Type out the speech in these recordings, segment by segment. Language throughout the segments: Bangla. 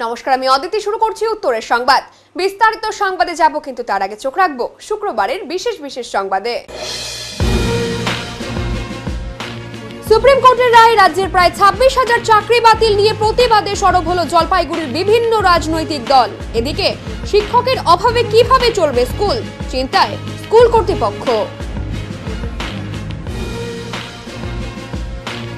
নমস্কার, আমি অদিতি। শুরু করছি উত্তরের সংবাদ। বিস্তারিত সংবাদে যাব, কিন্তু তার আগে চোখ রাখবো শুক্রবারের বিশেষ সংবাদে। সুপ্রিম কোর্টের রায়ে রাজ্যের প্রায় 26,000 চাকরি বাতিল নিয়ে প্রতিবাদে সরব হলো জলপাইগুড়ির বিভিন্ন রাজনৈতিক দল। এদিকে শিক্ষকের অভাবে কিভাবে চলবে স্কুল, চিন্তায় স্কুল কর্তৃপক্ষ।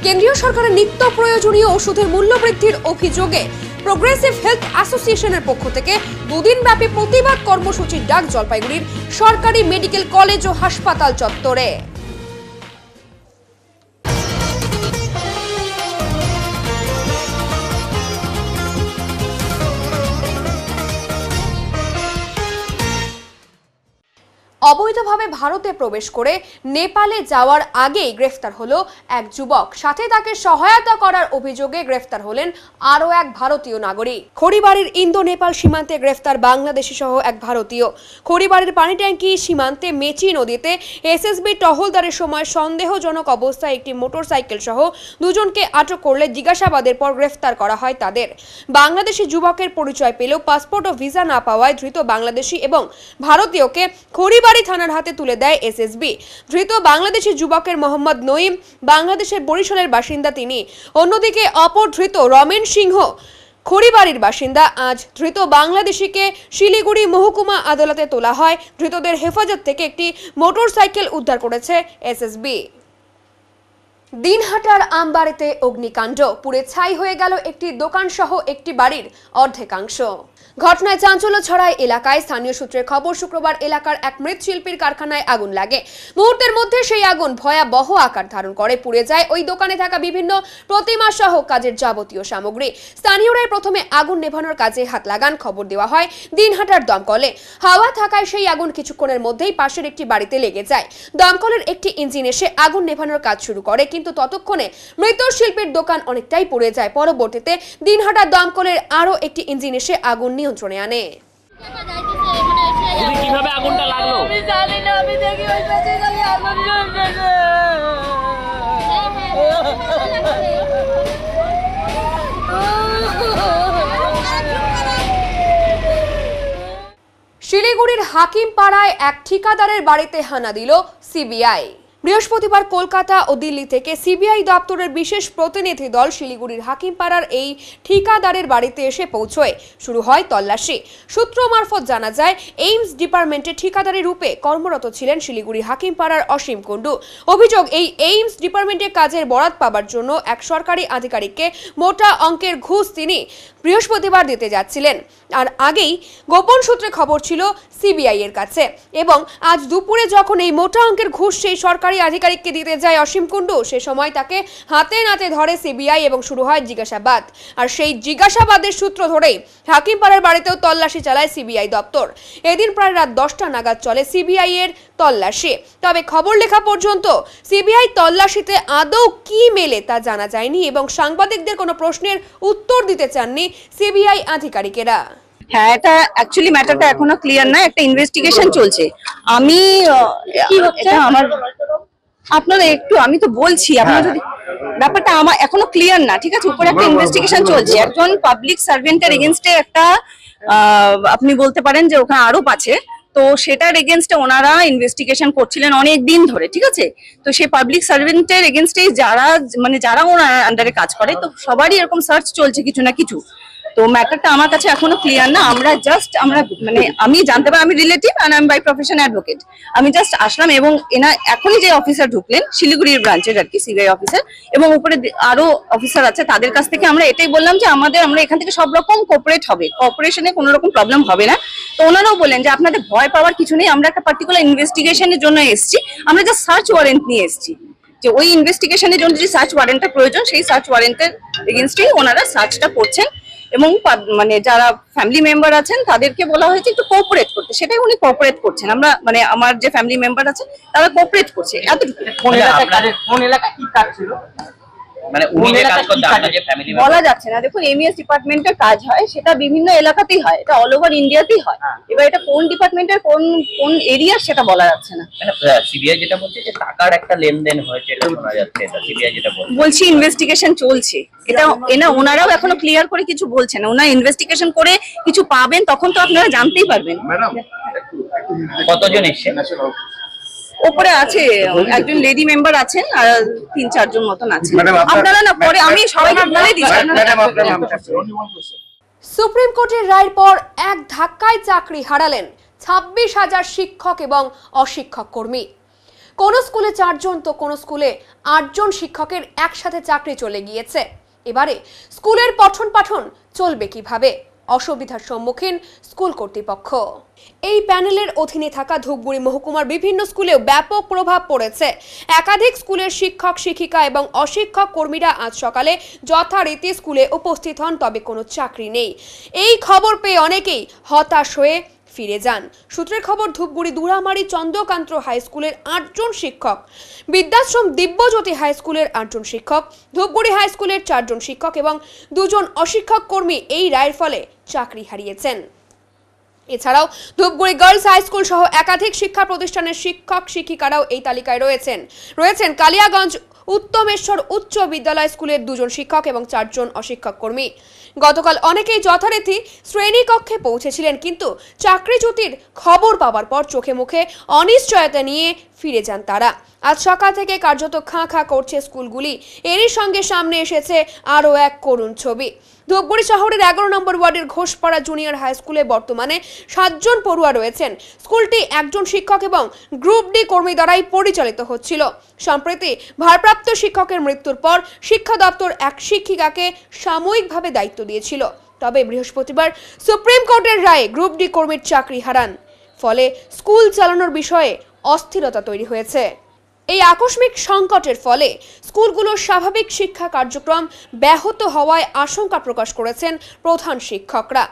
কেন্দ্রীয় সরকারের নিত্য প্রয়োজনীয় ওষুধের মূল্য বৃদ্ধির অভিযোগে প্রোগ্রেসিভ হেলথ অ্যাসোসিয়েশনের পক্ষ থেকে দুদিনব্যাপী প্রতিবাদ কর্মসূচির ডাক জলপাইগুড়ির সরকারি মেডিকেল কলেজ ও হাসপাতাল চত্বরে। অবৈধভাবে ভারতে প্রবেশ করে নেপালে যাওয়ার আগেই গ্রেফতার হলো এক যুবক। সাথে তাকে সহায়তা করার অভিযোগে গ্রেফতার হলেন আরও এক ভারতীয় নাগরিক। খড়িবাড়ির ইন্দো নেপাল সীমান্তে গ্রেফতার বাংলাদেশি সহ এক ভারতীয়। খড়িবাড়ির পানিট্যাঙ্কি সীমান্তে মেচি নদীতে এসএসবি টহলদারের সময় সন্দেহজনক অবস্থায় একটি মোটরসাইকেল সহ দুজনকে আটক করলে জিজ্ঞাসাবাদের পর গ্রেফতার করা হয় তাদের। বাংলাদেশি যুবকের পরিচয় পেলেও পাসপোর্ট ও ভিসা না পাওয়ায় ধৃত বাংলাদেশি এবং ভারতীয়কে খড়িবাড়ি থানার হাতে তুলে দেয় এসএসবি। ধৃত বাংলাদেশি যুবকের মোহাম্মদ নঈম বাংলাদেশের বরিশালের বাসিন্দা তিনি। অন্যদিকে অপর ধৃত রমেন সিংহ খড়িবাড়ির বাসিন্দা। আজ ধৃত বাংলাদেশিকে শিলিগুড়ি মহকুমা আদালতে তোলা হয়। ধৃতদের হেফাজত থেকে একটি মোটরসাইকেল উদ্ধার করেছে এসএসবি। দিনহাটার আমবাড়িতে অগ্নিকাণ্ড, পুড়ে ছাই হয়ে গেল একটি দোকান সহ একটি বাড়ির অর্ধেকাংশ। ঘটনায় চাঞ্চল্য ছড়ায় এলাকায়। স্থানীয় সূত্রের খবর, শুক্রবার এলাকার এক মৃৎশিল্পীর কারখানায় আগুন লাগে। মুহূর্তের মধ্যে সেই আগুন ভয়াবহ আকার ধারণ করে। পুড়ে যায় ওই দোকানে থাকা বিভিন্ন প্রতিমা সহ কাজের যাবতীয় সামগ্রী। স্থানীয়রাই প্রথমে আগুন নেভানোর কাজে হাত লাগান। খবর দেওয়া হয় দিনহাটার দমকলে। হাওয়া থাকায় সেই আগুন কিছুক্ষণের মধ্যেই পাশের একটি বাড়িতে লেগে যায়। দমকলের একটি ইঞ্জিন এসে আগুন নেভানোর কাজ শুরু করে, কিন্তু ততক্ষণে মৃৎশিল্পীর দোকান অনেকটাই পুড়ে যায়। পরবর্তীতে দিনহাটার দমকলের আরো একটি ইঞ্জিন এসে আগুন নিয়ন্ত্রণে আনে। কিভাবে আগুনটা লাগলো আমি জানি না, আমি দেখি ওই পাশে খালি আগুন জ্বলছে। শিলিগুড়ির হাকিমপাড়ায় এক ঠিকাদারের বাড়িতে হানা দিল সিবিআই। বৃহস্পতিবার কলকাতা ও দিল্লি থেকে সিবিআই দপ্তরের বিশেষ প্রতিনিধি দল শিলিগুড়ির হাকিমপাড়ার এই ঠিকাদারের বাড়িতে এসে পৌঁছয়। শুরু হয় তল্লাশি। সূত্র মারফত জানা যায়, এইমস ডিপার্টমেন্টে ঠিকাদারি রূপে কর্মরত ছিলেন শিলিগুড়ি হাকিমপাড়ার অসীম কুণ্ডু। অভিযোগ, এই এইমস ডিপার্টমেন্টে কাজের বরাত পাবার জন্য এক সরকারি আধিকারিককে মোটা অঙ্কের ঘুষ তিনি বৃহস্পতিবার দিতে যাচ্ছিলেন। আর আগেই গোপন সূত্রে খবর ছিল সিবিআই এর কাছে, এবং আজ দুপুরে যখন এই মোটা অঙ্কের ঘুষ সেই সরকারি আধিকারিককে দিতে যায় অসীম কুণ্ডু, সে সময় তাকে হাতে নাতে ধরে সিবিআই এবং শুরু হয় জিজ্ঞাসাবাদ। আর সেই জিজ্ঞাসাবাদের সূত্র ধরেই হাকিমপাড়ার বাড়িতেও তল্লাশি চালায় সিবিআই দপ্তর। এদিন প্রায় রাত 10টা নাগাদ চলে সিবিআই এর তল্লাশি। তবে খবর লেখা পর্যন্ত সিবিআই তল্লাশিতে আদৌ কি মেলে তা জানা যায়নি, এবং সাংবাদিকদের কোনো প্রশ্নের উত্তর দিতে চাননি সিবিআই আধিকারিকেরা। হ্যাঁ, এটা অ্যাকচুয়ালি ম্যাটারটা এখনো ক্লিয়ার না, একটা ইনভেস্টিগেশন চলছে। আমি এটা আমার আপনারা একটু, আমি তো বলছি আপনারা যদি ব্যাপারটা আমার এখনো ক্লিয়ার না, ঠিক আছে? উপরে একটা ইনভেস্টিগেশন চলছে। একজন পাবলিক সার্ভেন্টের এগেইনস্টে একটা আপনি বলতে পারেন যে ওখানে আরোপ আছে, তো সেটার এগেইনস্টে ওনারা ইনভেস্টিগেশন করছিলেন অনেক দিন ধরে, ঠিক আছে? তো সেই পাবলিক সার্ভেন্টের এগেইনস্টে যারা ওনার আন্ডারে কাজ করে, তো সবারই এরকম সার্চ চলছে কিছু না কিছু। তো ম্যাটারটা আমার কাছে এখনো ক্লিয়ার না। আমি জানতে পারি, আমি রিলেটিভ আর আমি বাই প্রফেশন অ্যাডভোকেট। আমি জাস্ট আসলাম, এবং এখনই যে অফিসার ঢুকলেন শিলিগুড়ির ব্রাঞ্চের আর কি সিবিআই অফিসার, এবং উপরে আরো অফিসার আছে, তাদের কাছ থেকে আমরা এটাই বললাম যে আমরা এখান থেকে সব রকম কোঅপারেট হবে, কোঅপারেশনে কোনো রকম প্রবলেম হবে না। তো ওনারাও বললেন যে আপনাদের ভয় পাওয়ার কিছু নেই, আমরা একটা পার্টিকুলার ইনভেস্টিগেশনের জন্য এসেছি, আমরা জাস্ট সার্চ ওয়ারেন্ট নিয়ে এসেছি। যে ওই ইনভেস্টিগেশনের জন্য যে সার্চ ওয়ারেন্টটা প্রয়োজন, সেই সার্চ ওয়ারেন্টের এগেইনস্টেই ওনারা সার্চটা করছেন, এবং যারা ফ্যামিলি মেম্বার আছেন তাদেরকে বলা হয়েছে একটু কোঅপারেট করতে, সেটাই উনি কোঅপারেট করছেন। আমার যে ফ্যামিলি মেম্বার আছে তারা কোঅপারেট করছে। এতটুকু। কোন এলাকা কি কাজ ছিল? মানে উনি যে কাজ করতে আপনার যে ফ্যামিলি বলা যাচ্ছে না। দেখুন এমইএস ডিপার্টমেন্টের কাজ হয়, সেটা বিভিন্ন এলাকাতেই হয়, এটা অল ওভার ইন্ডিয়াতেই হয়। এবার এটা কোন ডিপার্টমেন্টের কোন কোন এরিয়া সেটা বলা যাচ্ছে না। মানে সিবিআই যেটা বলছে যে টাকার একটা লেনদেন হয়েছে এটা শোনা যাচ্ছে, এটা সিবিআই যেটা বলছে। বলছি ইনভেস্টিগেশন চলছে, এটা ওনারাও এখনো ক্লিয়ার করে কিছু বলছেন না। ওনারা ইনভেস্টিগেশন করে কিছু পাবেন তখন তো আপনারা জানতেই পারবেন। কতজন এসেছেন? ওপরে আছে একজন লেডি মেম্বার আছেন আর 3-4 জন মতন আছেন। আপনারা না পরে আমি সবাইকে বলে দিচ্ছি। সুপ্রিম কোর্টের রায়ের পর এক ধাক্কায় চাকরি হারালেন 26,000 শিক্ষক এবং অশিক্ষক কর্মী। কোন স্কুলে 4 জন তো কোন স্কুলে 8 জন শিক্ষকের একসাথে চাকরি চলে গিয়েছে। এবারে স্কুলের পঠন পাঠন চলবে কিভাবে? অসুবিধার সম্মুখীন স্কুল কর্তৃপক্ষ। এই প্যানেলের অধীনে থাকা ধূপগুড়ি মহকুমার বিভিন্ন স্কুলেও ব্যাপক প্রভাব পড়েছে। একাধিক স্কুলের শিক্ষক শিক্ষিকা এবং অশিক্ষক কর্মীরা আজ সকালে যথারীতি স্কুলে উপস্থিত হন, তবে কোনো চাকরি নেই। এই খবর পেয়ে অনেকেই হতাশ হয়ে ফিরে যান। সূত্রের খবর, ধূপগুড়ি দুরামারি চন্দ্রকান্ত হাই স্কুলের 8 জন শিক্ষক, বিদ্যাশ্রম দিব্যজ্যোতি হাই স্কুলের 8 জন শিক্ষক, ধূপগুড়ি হাই স্কুলের 4 জন শিক্ষক এবং 2 জন অশিক্ষক কর্মী এই রায়ের ফলে চাকরি হারিয়েছেন। এছাড়াও ধূপগুড়ি গার্লস হাই স্কুল সহ একাধিক শিক্ষা প্রতিষ্ঠানের শিক্ষক শিক্ষিকারাও এই তালিকায় রয়েছেন কালিয়াগঞ্জ উত্তমেশ্বর উচ্চ বিদ্যালয় স্কুলের 2 জন শিক্ষক এবং 4 জন অশিক্ষক কর্মী। গতকাল অনেকেই যথারীতি শ্রেণীকক্ষে পৌঁছেছিলেন, কিন্তু চাকরিচ্যুতির খবর পাওয়ার পর চোখে মুখে অনিশ্চয়তা নিয়ে ফিরে যান তারা। আজ সকাল থেকে কার্যত খাঁ খাঁ করছে স্কুলগুলি। এরই সঙ্গে সামনে এসেছে আরও এক করুণ ছবি। ধূপগুড়ি শহরের 11 নম্বর ওয়ার্ডের ঘোষপাড়া জুনিয়র হাই স্কুলে বর্তমানে 7 জন পড়ুয়া রয়েছেন। স্কুলটি একজন শিক্ষক এবং গ্রুপ ডি কর্মী দ্বারাই পরিচালিত হচ্ছিল। সম্প্রতি ভারপ্রাপ্ত শিক্ষকের মৃত্যুর পর শিক্ষা দপ্তর এক শিক্ষিকাকে সাময়িকভাবে দায়িত্ব দিয়েছিল। তবে বৃহস্পতিবার সুপ্রিম কোর্টের রায়ে গ্রুপ ডি কর্মীর চাকরি হারান। ফলে স্কুল চালানোর বিষয়ে অস্থিরতা তৈরি হয়েছে। এই আকস্মিক সংকটের ফলে স্কুলগুলোর স্বাভাবিক শিক্ষা কার্যক্রম ব্যাহত হওয়ায় আশঙ্কা প্রকাশ করেছেন প্রধান শিক্ষকরা।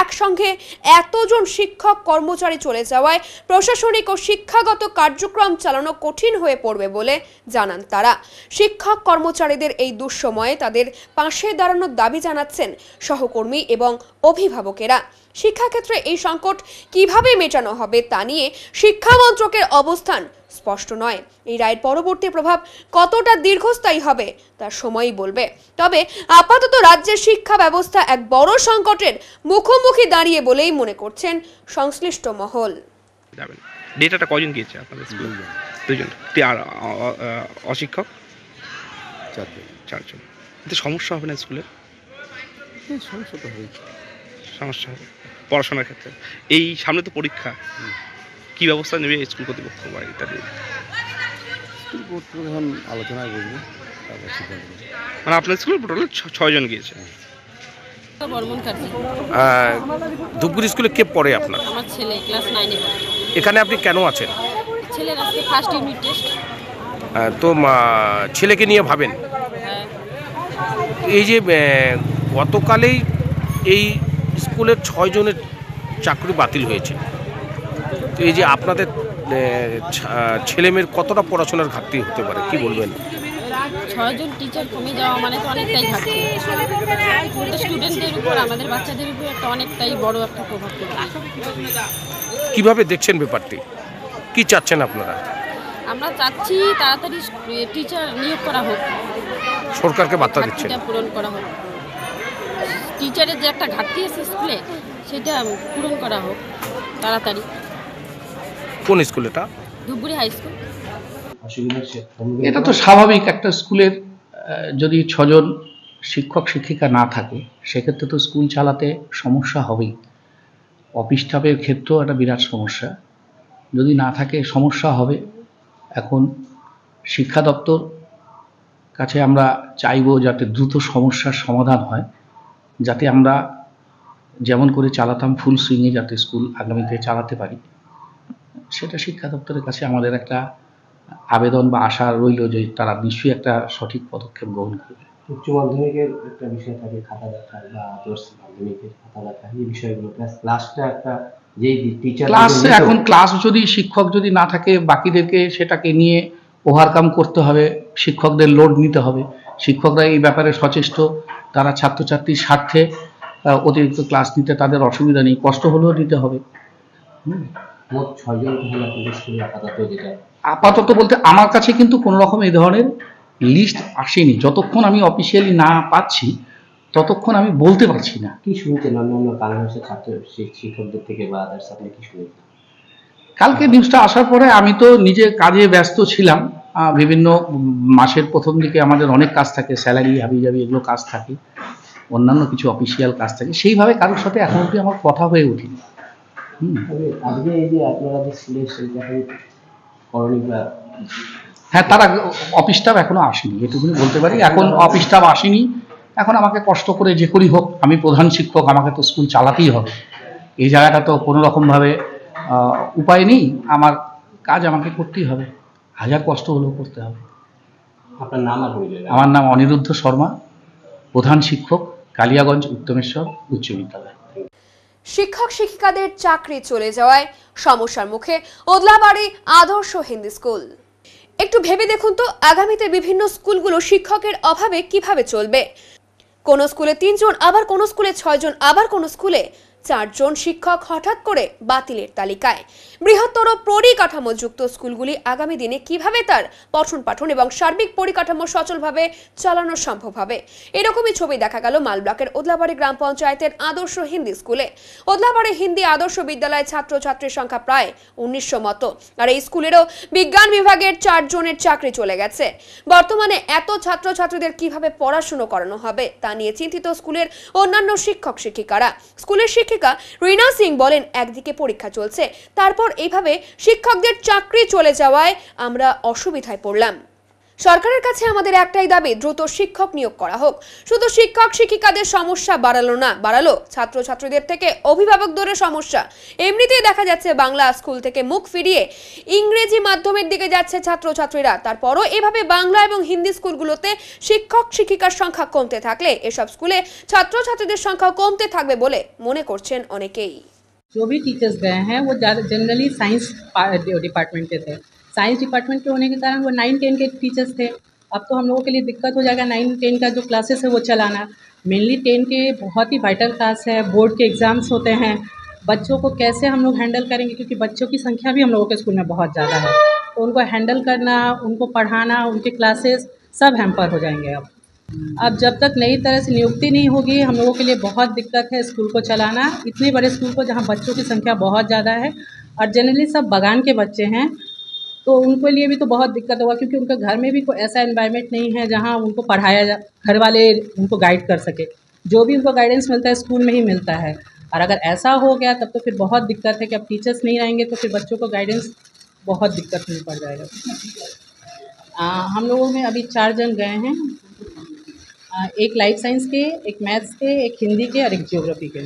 একসঙ্গে এতজন শিক্ষক কর্মচারী চলে যাওয়ায় প্রশাসনিক ও শিক্ষাগত কার্যক্রম চালানো কঠিন হয়ে পড়বে বলে জানান তারা। শিক্ষক কর্মচারীদের এই দুঃসময়ে তাদের পাশে দাঁড়ানোর দাবি জানাচ্ছেন সহকর্মী এবং অভিভাবকেরা। শিক্ষাক্ষেত্রে এই সংকট কিভাবে মেটানো হবে তা নিয়ে শিক্ষা মন্ত্রকের অবস্থান স্পষ্ট নয়। এই রায়ের পরবর্তী প্রভাব কতটা দীর্ঘস্থায়ী হবে তা সময়ই বলবে। তবে আপাতত রাজ্যের শিক্ষা ব্যবস্থা এক বড় সংকটের মুখোমুখি দাঁড়িয়ে বলেই মনে করছেন সংশ্লিষ্ট মহল। ডেটাটা কজন গিয়েছে আপনাদের স্কুলে? 2 জন। আর অশিক্ষক 4 জন। এতে সমস্যা হবে না স্কুলে? সমস্যা তো হয়েছে, সমস্যা হবে পড়াশোনার ক্ষেত্রে। এই সামনে তো পরীক্ষা, কি ব্যবস্থা নেবে স্কুল কর্তৃপক্ষ বা ইত্যাদি? স্কুল কর্তৃপক্ষ এখন আলোচনায় বসবে, তারপর সিদ্ধান্ত নেবে। মানে আপনার স্কুলে টোটাল 6 জন গিয়েছে। ধূপগুড়ি স্কুলে কে পড়ে আপনার? আমার ছেলে ক্লাস 9 এ পড়ে। এখানে আপনি কেন আছেন? ছেলের আজকে ফার্স্ট ইউনিট টেস্ট। তো ছেলেকে নিয়ে ভাবেন। এই যে গতকালেই এই স্কুলের 6 জনের চাকরি বাতিল হয়েছে, তো এই যে আপনাদের ছেলেমেয়ের কতটা পড়াশোনার ঘাটতি হতে পারে, কি বলবেন? 6 জন টিচার কমে যাওয়া মানে তো অনেকটাই ঘাটতি। স্টুডেন্টদের উপর, আমাদের বাচ্চাদের উপর একটা অনেকটাই বড় একটা প্রভাব পড়বে। কিভাবে দেখছেন ব্যাপারটি, কি চাচ্ছেন আপনারা? আমরা চাচ্ছি তাড়াতাড়ি টিচার নিয়োগ করা হোক, সরকারকে বার্তা দিচ্ছেন পূরণ করা হোক। টিচারের যে একটা ঘাটতি আছে স্কুলে, সেটা পূরণ করা হোক তাড়াতাড়ি। কোন স্কুল এটা? Dhupguri high school. এটা তো স্বাভাবিক, একটা স্কুলের যদি 6 জন শিক্ষক শিক্ষিকা না থাকে সেক্ষেত্রে তো স্কুল চালাতে সমস্যা হবেই। অফিস স্টাফের ক্ষেত্রেও একটা বিরাট সমস্যা, যদি না থাকে সমস্যা হবে। এখন শিক্ষা দপ্তর কাছে আমরা চাইবো যাতে দ্রুত সমস্যার সমাধান হয়, যাতে আমরা যেমন করে চালাতাম ফুল সুইংয়ে যাতে স্কুল আগামীতে চালাতে পারি, সেটা শিক্ষা দপ্তরের কাছে আমাদের একটা আবেদন বা আশা রইল যে তারা নিশ্চয়ই একটা সঠিক পদক্ষেপ গ্রহণ করবে। উচ্চ মাধ্যমিকের একটা বিষয় থাকে খাতা দেখার বা আদর্শ মাধ্যমিকের খাতা দেখার, এই বিষয়গুলো ক্লাসটা একটা যে টিচার ক্লাস, এখন ক্লাস যদি শিক্ষক যদি না থাকে বাকিদেরকে সেটাকে নিয়ে ওভারকাম করতে হবে, শিক্ষকদের লোড নিতে হবে। শিক্ষকরা এই ব্যাপারে সচেষ্ট, তারা ছাত্রছাত্রীর স্বার্থে অতিরিক্ত ক্লাস নিতে তাদের অসুবিধা নেই, কষ্ট হলেও নিতে হবে। মোট 6 জন তাহলে আপনাদের স্কুলে আপাতত যেটা আপাতত বলতে আমার কাছে কিন্তু কোনো রকম এই ধরনের লিস্ট আসেনি। যতক্ষণ আমি অফিসিয়ালি না পাচ্ছি ততক্ষণ আমি বলতে পারছি না। কি শুনছেন অন্যান্য বাংলাদেশের ছাত্র শিক্ষকদের থেকে বা আদার্স, আপনি কি শুনেছেন? কালকে নিউজটা আসার পরে আমি তো নিজে কাজে ব্যস্ত ছিলাম। বিভিন্ন মাসের প্রথম দিকে আমাদের অনেক কাজ থাকে, স্যালারি হাবিজাবি এগুলো কাজ থাকে, অন্যান্য কিছু অফিসিয়াল কাজ থাকে, সেইভাবে কারোর সাথে এখন অবধি আমার কথা হয়ে ওঠেনি। আজকে এই যে আপনারা যে স্কুলে করণিক বা হ্যাঁ, তারা অফিস স্টাফ এখনো আসেনি, এটুকুনি বলতে পারি। এখন অফিস স্টাফ আসেনি, এখন আমাকে কষ্ট করে যে করি হোক, আমি প্রধান শিক্ষক, আমাকে তো স্কুল চালাতেই হবে। এই জায়গাটা তো কোনো রকমভাবে উপায় নেই, আমার কাজ আমাকে করতেই হবে, হাজার কষ্ট হলেও করতে হবে। আপনার নাম আর পরিচয়? আমার নাম অনিরুদ্ধ শর্মা, প্রধান শিক্ষক, কালিয়াগঞ্জ উত্তমেশ্বর উচ্চ বিদ্যালয়। শিক্ষক শিক্ষিকাদের চাকরি চলে যাওয়ায় সমস্যার মুখে ওদলাবাড়ি আদর্শ হিন্দি স্কুল। একটু ভেবে দেখুন তো, আগামীতে বিভিন্ন স্কুলগুলো শিক্ষকের অভাবে কিভাবে চলবে। কোন স্কুলে 3 জন, আবার কোন স্কুলে 6 জন, আবার কোন স্কুলে 4 জন শিক্ষক হঠাৎ করে বাতিলের তালিকায়। বৃহত্তর পরিকাঠামোযুক্ত স্কুলগুলি আগামী দিনে কিভাবে তার পঠন পাঠন এবং সার্বিক পরিকাঠামো সচলভাবে চালানো সম্ভব হবে, এরকমই ছবি দেখা গেল মালব্লকের ওদলাবাড়ি গ্রাম পঞ্চায়েতের আদর্শ হিন্দি স্কুলে। ওদলাবাড়ি হিন্দি আদর্শ বিদ্যালয়ে ছাত্রছাত্রীর সংখ্যা প্রায় 1900 মতো, আর এই স্কুলেরও বিজ্ঞান বিভাগের 4 জনের চাকরি চলে গেছে। বর্তমানে এত ছাত্রছাত্রীদের কিভাবে পড়াশুনো করানো হবে তা নিয়ে চিন্তিত স্কুলের অন্যান্য শিক্ষক শিক্ষিকারা। স্কুলের শিক্ষিকা রিনা সিং বলেন, একদিকে পরীক্ষা চলছে, তারপর এইভাবে শিক্ষকদের চাকরি চলে যাওয়ায় আমরা অসুবিধায় পড়লাম। সরকারের কাছে আমাদের একটাই দাবি, দ্রুত শিক্ষক নিয়োগ করা হোক। শুধু শিক্ষক শিক্ষিকাদের সমস্যা বাড়ালো ছাত্রছাত্রীদের থেকে অভিভাবকদের সমস্যা। এমনিতেই দেখা যাচ্ছে বাংলা স্কুল থেকে মুখ ফিরিয়ে ইংরেজি মাধ্যমের দিকে যাচ্ছে ছাত্রছাত্রীরা। তারপরও এভাবে বাংলা এবং হিন্দি স্কুলগুলোতে শিক্ষক শিক্ষিকার সংখ্যা কমতে থাকলে এসব স্কুলে ছাত্রছাত্রীদের সংখ্যা কমতে থাকবে বলে মনে করছেন অনেকেই। जो भी टीचर्स गए हैं वो जनरली साइंस डिपार्टमेंट के थे। साइंस डिपार्टमेंट के होने के कारण वो 9-10 के टीचर्स थे। अब तो हम लोगों के लिए दिक्कत हो जाएगा 9-10 का जो क्लासेस है वो चलाना। मेनली 10 के बहुत ही वाइटल क्लास है, बोर्ड के एग्ज़ाम्स होते हैं, बच्चों को कैसे हम लोग हैंडल करेंगे, क्योंकि बच्चों की संख्या भी हम लोगों के स्कूल में बहुत ज़्यादा है, तो उनको हैंडल करना, उनको पढ़ाना, उनके क्लासेस सब हैम्पर हो जाएंगे। अब जब तक नई तरह से नियुक्ति नहीं होगी हम लोगों के लिए बहुत दिक्कत है स्कूल को चलाना। इतने बड़े स्कूल को जहाँ बच्चों की संख्या बहुत ज़्यादा है और जनरली सब बगान के बच्चे हैं, तो उनके लिए भी तो बहुत दिक्कत होगा, क्योंकि उनके घर में भी कोई ऐसा एनवायरनमेंट नहीं है जहाँ उनको पढ़ाया जा, घर वाले उनको गाइड कर सके। जो भी उनको गाइडेंस मिलता है स्कूल में ही मिलता है, और अगर ऐसा हो गया तब तो फिर बहुत दिक्कत है कि अब टीचर्स नहीं रहेंगे तो फिर बच्चों को गाइडेंस बहुत दिक्कत में पड़ जाएगा। हम लोगों में अभी 4 जन गए हैं, एक लाइफ साइंस के, एक मैथ्स के, एक हिंदी के और एक ज्योग्राफी के।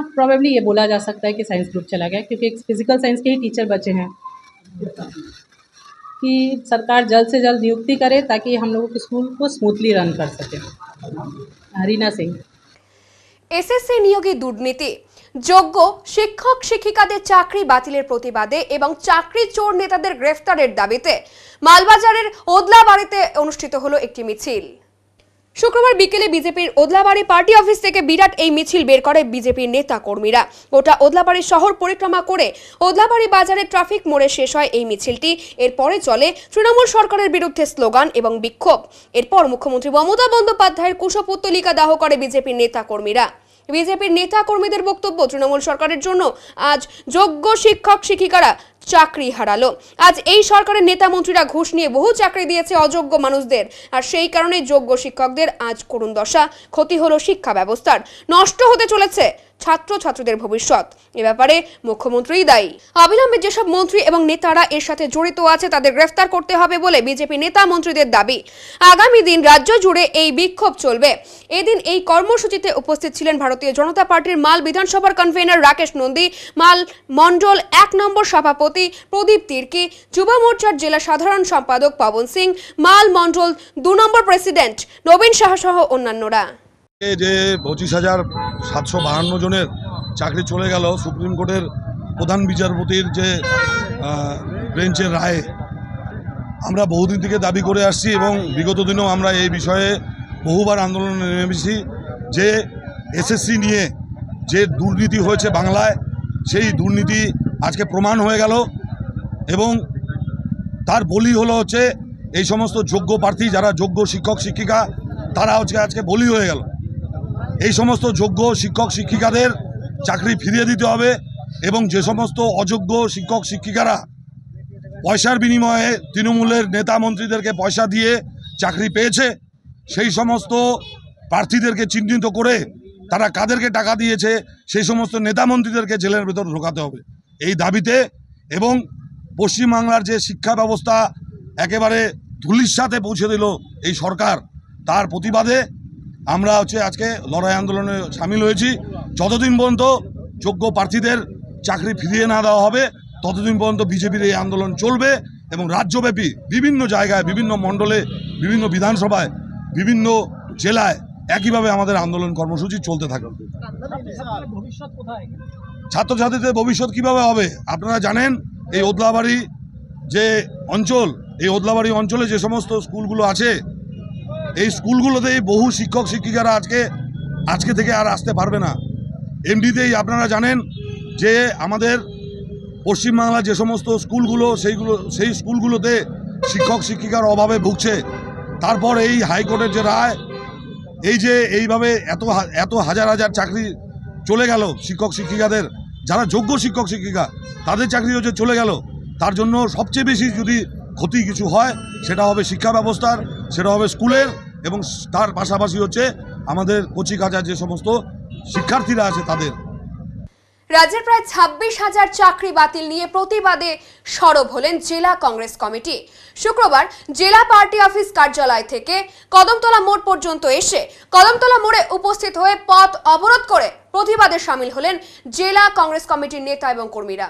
प्रोबेबली ये बोला जा सकता है कि साइंस ग्रुप चला गया, क्योंकि एक फिजिकल साइंस के ही टीचर बचे हैं। कि सरकार जल्द से जल्द नियुक्ति करे ताकि हम लोगों के स्कूल को स्मूथली रन कर सके। रीना सिंह। এসএসসি নিয়োগে দুর্নীতি, যোগ্য শিক্ষক শিক্ষিকাদের চাকরি বাতিলের প্রতিবাদে এবং চাকরি চোর নেতাদের গ্রেফতারের দাবিতে মালবাজারের ওদলাবাড়িতে অনুষ্ঠিত হলো একটি মিছিল। শুক্রবার বিকেলে বিজেপির ওদলাবাড়ি পার্টি অফিস থেকে বিরাট এই মিছিল বের করে বিজেপির নেতা কর্মীরা। গোটা ওদলাবাড়ি শহর পরিক্রমা করে ওদলাবাড়ি বাজারে ট্রাফিক মোড়ে শেষ হয় এই মিছিলটি। এরপরে চলে তৃণমূল সরকারের বিরুদ্ধে স্লোগান এবং বিক্ষোভ। এরপর মুখ্যমন্ত্রী মমতা বন্দ্যোপাধ্যায়ের কুশপুত্তলিকা দাহ করে বিজেপির নেতা কর্মীরা। বিজেপির নেতা কর্মীদের বক্তব্য, তৃণমূল সরকারের জন্য আজ যোগ্য শিক্ষক শিক্ষিকারা চাকরি হারালো। আজ এই সরকারের নেতা মন্ত্রীরা ঘুষ নিয়ে বহু চাকরি দিয়েছে অযোগ্য মানুষদের, আর সেই কারণে যোগ্য শিক্ষকদের আজ করুণ দশা। ক্ষতি হলো শিক্ষা ব্যবস্থার, নষ্ট হতে চলেছে ছাত্রছাত্রীদের ভবিষ্যৎ। এ ব্যাপারে মুখ্যমন্ত্রীই দায়ী। অবিলম্বে যেসব মন্ত্রী এবং নেতারা এর সাথে জড়িত আছে তাদের গ্রেফতার করতে হবে বলে বিজেপি নেতা মন্ত্রীদের দাবি। আগামী দিন রাজ্য জুড়ে এই বিক্ষোভ চলবে। এদিন এই কর্মসূচিতে উপস্থিত ছিলেন ভারতীয় জনতা পার্টির মাল বিধানসভার কনভেনার রাকেশ নন্দী, মাল মন্ডল 1 নম্বর সভাপতি প্রদীপ তির্কি, যুব মোর্চার জেলা সাধারণ সম্পাদক পবন সিং, মাল মন্ডল 2 নম্বর প্রেসিডেন্ট নবীন সাহা সহ অন্যান্যরা। যে 25,752 জনের চাকরি চলে গেল সুপ্রিম কোর্টের প্রধান বিচারপতির যে বেঞ্চের রায়ে, আমরা বহুদিন থেকে দাবি করে আসছি এবং বিগত দিনেও আমরা এই বিষয়ে বহুবার আন্দোলনে নেমেছি যে এসএসসি নিয়ে যে দুর্নীতি হয়েছে বাংলায়, সেই দুর্নীতি আজকে প্রমাণ হয়ে গেল এবং তার বলি হচ্ছে এই সমস্ত যোগ্য প্রার্থী যারা যোগ্য শিক্ষক শিক্ষিকা, তারা আজকে বলি হয়ে গেল। এই সমস্ত যোগ্য শিক্ষক শিক্ষিকাদের চাকরি ফিরিয়ে দিতে হবে এবং যে সমস্ত অযোগ্য শিক্ষক শিক্ষিকারা পয়সার বিনিময়ে তৃণমূলের নেতা মন্ত্রীদেরকে পয়সা দিয়ে চাকরি পেয়েছে, সেই সমস্ত প্রার্থীদেরকে চিহ্নিত করে তারা কাদেরকে টাকা দিয়েছে সেই সমস্ত নেতা মন্ত্রীদেরকে জেলের ভেতর ঢোকাতে হবে এই দাবিতে। এবং পশ্চিমবাংলার যে শিক্ষা ব্যবস্থা একেবারে ধূলিসাতে পৌঁছে দিল এই সরকার, তার প্রতিবাদে আমরা আজকে লড়াই আন্দোলনে সামিল হয়েছি। যতদিন পর্যন্ত যোগ্য প্রার্থীদের চাকরি ফিরিয়ে না দেওয়া হবে ততদিন পর্যন্ত বিজেপির এই আন্দোলন চলবে এবং রাজ্যব্যাপী বিভিন্ন জায়গায়, বিভিন্ন মণ্ডলে, বিভিন্ন বিধানসভায়, বিভিন্ন জেলায় একইভাবে আমাদের আন্দোলন কর্মসূচি চলতে থাকবে। ছাত্রছাত্রীদের ভবিষ্যৎ কিভাবে হবে আপনারা জানেন। এই ওদলাবাড়ি যে অঞ্চল, এই ওদলাবাড়ি অঞ্চলে যে সমস্ত স্কুলগুলো আছে, এই স্কুলগুলোতেই বহু শিক্ষক শিক্ষিকারা আজকে থেকে আর আসতে পারবে না। এমনিতেই আপনারা জানেন যে আমাদের পশ্চিমবাংলার যে সমস্ত স্কুলগুলো সেই স্কুলগুলোতে শিক্ষক শিক্ষিকার অভাবে ভুগছে। তারপর এই হাইকোর্টের যে রায়, এই যে এইভাবে এত হাজার হাজার চাকরি চলে গেল শিক্ষক শিক্ষিকাদের, যারা যোগ্য শিক্ষক শিক্ষিকা তাদের চাকরিও যে চলে গেল, তার জন্য সবচেয়ে বেশি যদি ক্ষতি কিছু হয় সেটা হবে শিক্ষা ব্যবস্থার, সেটা হবে স্কুলের এবং তার পাশাপাশি আমাদের কচিকাঁচার যে সমস্ত শিক্ষার্থীরা আছে তাদের। রাজ্যের প্রায় 26,000 চাকরি বাতিল নিয়ে প্রতিবাদে সরব হলেন জেলা কংগ্রেস কমিটি। শুক্রবার জেলা পার্টি অফিস কার্যালয় থেকে কদমতলা মোড় পর্যন্ত এসে কদমতলা মোড়ে উপস্থিত হয়ে পথ অবরোধ করে প্রতিবাদে সামিল হলেন জেলা কংগ্রেস কমিটির নেতা এবং কর্মীরা।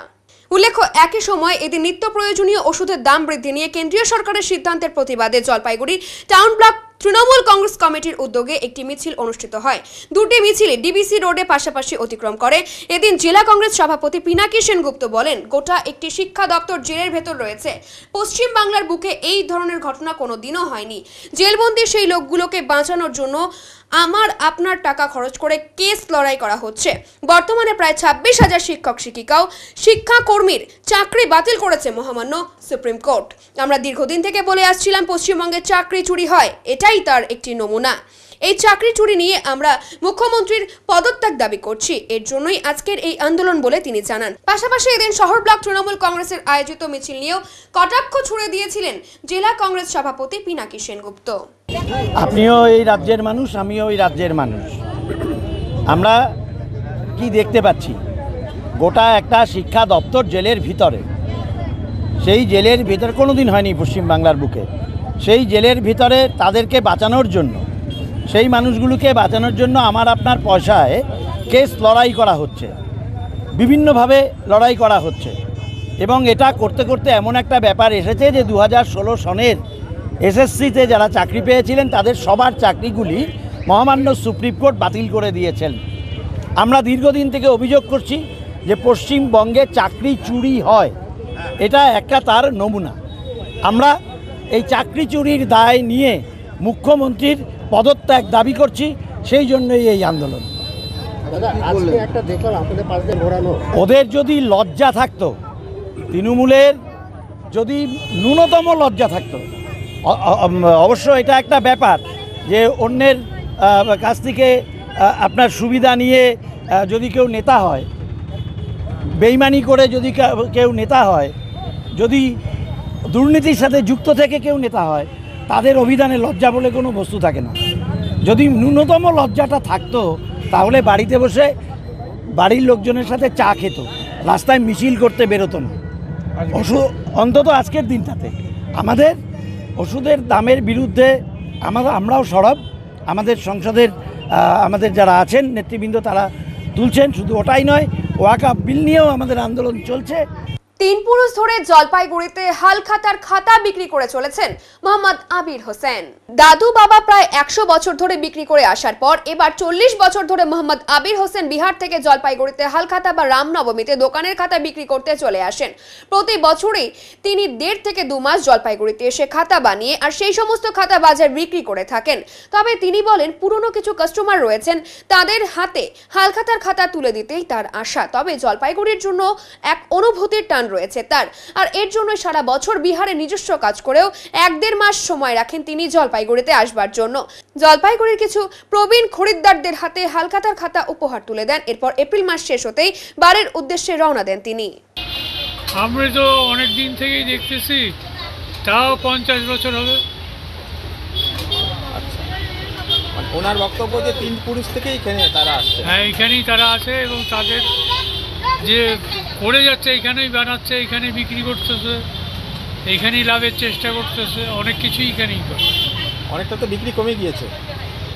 উল্লেখ্য, একই সময় এদিন নিত্য প্রয়োজনীয় ওষুধের দাম বৃদ্ধি নিয়ে কেন্দ্রীয় সরকারের সিদ্ধান্তের প্রতিবাদে জলপাইগুড়ি টাউন ব্লক তৃণমূল কংগ্রেস কমিটির উদ্যোগে একটি মিছিল অনুষ্ঠিত হয়। দুটি মিছিল ডিবিসি রোডে পাশাপাশি অতিক্রম করে। এদিন জেলা কংগ্রেস সভাপতি পিনাকি সেনগুপ্ত বলেন, গোটা একটি শিক্ষা দপ্তর জেলের ভেতর রয়েছে। পশ্চিম বাংলার বুকে এই ধরনের ঘটনা কোনো দিনও হয়নি। জেলবন্দি সেই লোকগুলোকে বাঁচানোর জন্য আমার আপনার টাকা খরচ করে কেস লড়াই করা হচ্ছে। বর্তমানে প্রায় 26,000 শিক্ষক শিক্ষিকাও শিক্ষাকর্মীর চাকরি বাতিল করেছে মহামান্য সুপ্রিম কোর্ট। আমরা দীর্ঘদিন থেকে বলে আসছিলাম পশ্চিমবঙ্গে চাকরি চুরি হয়, এটাই তার একটি নমুনা। এই চাকরি চুরি নিয়ে আমরা মুখ্যমন্ত্রীর পদত্যাগ দাবি করছি, এর জন্যই আজকের এই আন্দোলন বলে তিনি জানান। পাশাপাশি এদিন শহর ব্লক তৃণমূল কংগ্রেসের আয়োজিত মিছিল নিয়েও কটাক্ষ ছুড়ে দিয়েছিলেন জেলা কংগ্রেস সভাপতি পিনাকি সেনগুপ্ত। আপনিও এই রাজ্যের মানুষ, আমিও এই রাজ্যের মানুষ। আমরা কি দেখতে পাচ্ছি, গোটা একটা শিক্ষা দপ্তর জেলের ভিতরে। সেই জেলের ভিতরে কোনো দিন হয়নি পশ্চিমবাংলার বুকে। সেই জেলের ভিতরে তাদেরকে বাঁচানোর জন্য, সেই মানুষগুলোকে বাঁচানোর জন্য আমার আপনার পয়সায় কেস লড়াই করা হচ্ছে, বিভিন্নভাবে লড়াই করা হচ্ছে। এবং এটা করতে করতে এমন একটা ব্যাপার এসেছে যে 2016 সনের এসএসসিতে যারা চাকরি পেয়েছিলেন তাদের সবার চাকরিগুলি মহামান্য সুপ্রিম কোর্ট বাতিল করে দিয়েছেন। আমরা দীর্ঘদিন থেকে অভিযোগ করছি যে পশ্চিমবঙ্গে চাকরি চুরি হয়, এটা একটা তার নমুনা। আমরা এই চাকরি চুরির দায় নিয়ে মুখ্যমন্ত্রীর পদত্যাগ দাবি করছি, সেই জন্যই এই আন্দোলন। ওদের যদি লজ্জা থাকতো, তৃণমূলের যদি ন্যূনতম লজ্জা থাকতো, অবশ্য এটা একটা ব্যাপার যে অন্যের কাছ থেকে আপনার সুবিধা নিয়ে যদি কেউ নেতা হয়, বেইমানি করে যদি কেউ নেতা হয়, যদি দুর্নীতির সাথে যুক্ত থেকে কেউ নেতা হয়, তাদের অভিধানে লজ্জা বলে কোনো বস্তু থাকে না। যদি ন্যূনতম লজ্জাটা থাকতো তাহলে বাড়িতে বসে বাড়ির লোকজনের সাথে চা খেত, রাস্তায় মিছিল করতে বেরোতো না। অন্তত আজকের দিনটাতে আমাদের ওষুধের দামের বিরুদ্ধে আমরাও সরব। আমাদের সংসদের আমাদের যারা আছেন নেতৃবৃন্দ তারা তুলছেন। শুধু ওটাই নয়, ওয়াকফ বিল নিয়েও আমাদের আন্দোলন চলছে। তিন পুরুষ ধরে জলপাইগুড়িতে হালখাতার খাতা বিক্রি করে চলেছেন মোহাম্মদ আবির হোসেন। দাদু বাবা প্রায় 100 বছর ধরে বিক্রি করে আসার পর এবার 40 বছর ধরে মোহাম্মদ আবির হোসেন বিহার থেকে জলপাইগুড়িতে হালখাতা বা রামনবমীতে দোকানের খাতা বিক্রি করতে চলে আসেন। প্রতি বছরই তিনি 1.5 থেকে 2 মাস জলপাইগুড়িতে এসে খাতা বানিয়ে আর সেই সমস্ত খাতা বাজার বিক্রি করে থাকেন। তবে তিনি বলেন পুরনো কিছু কাস্টমার রয়েছেন, তাদের হাতে হালখাতার খাতা তুলে দিতেই তার আশা। তবে জলপাইগুড়ির জন্য এক অনুভূতির টান রয়েছে তার, আর এর জন্য সারা বছর বিহারে নিজস্ব কাজ করেও 1-1.5 মাস সময় রাখেন তিনি জলপাইগুড়িতে আসবার জন্য। জলপাইগুড়ির কিছু প্রবীণ খরিদ্দারদের হাতে হালখাতার খাতা উপহার তুলে দেন। এরপর এপ্রিল মাস শেষ হতেই বাড়ির উদ্দেশ্যে রওনা দেন তিনি। আমরা তো অনেক দিন থেকেই দেখতেছি, তাও 50 বছর হবে। ওনার বক্তব্য যে 3 পুরুষ থেকে এখানে তারা আসছে। হ্যাঁ, এখানেই তারা আছে এবং তাদের যে করে যাচ্ছে এখানেই বানাচ্ছে, এখানে বিক্রি করতেছে, এইখানেই লাভের চেষ্টা করতেছে, অনেক কিছুই এখানেই করে। অনেকটা তো বিক্রি কমে গিয়েছে।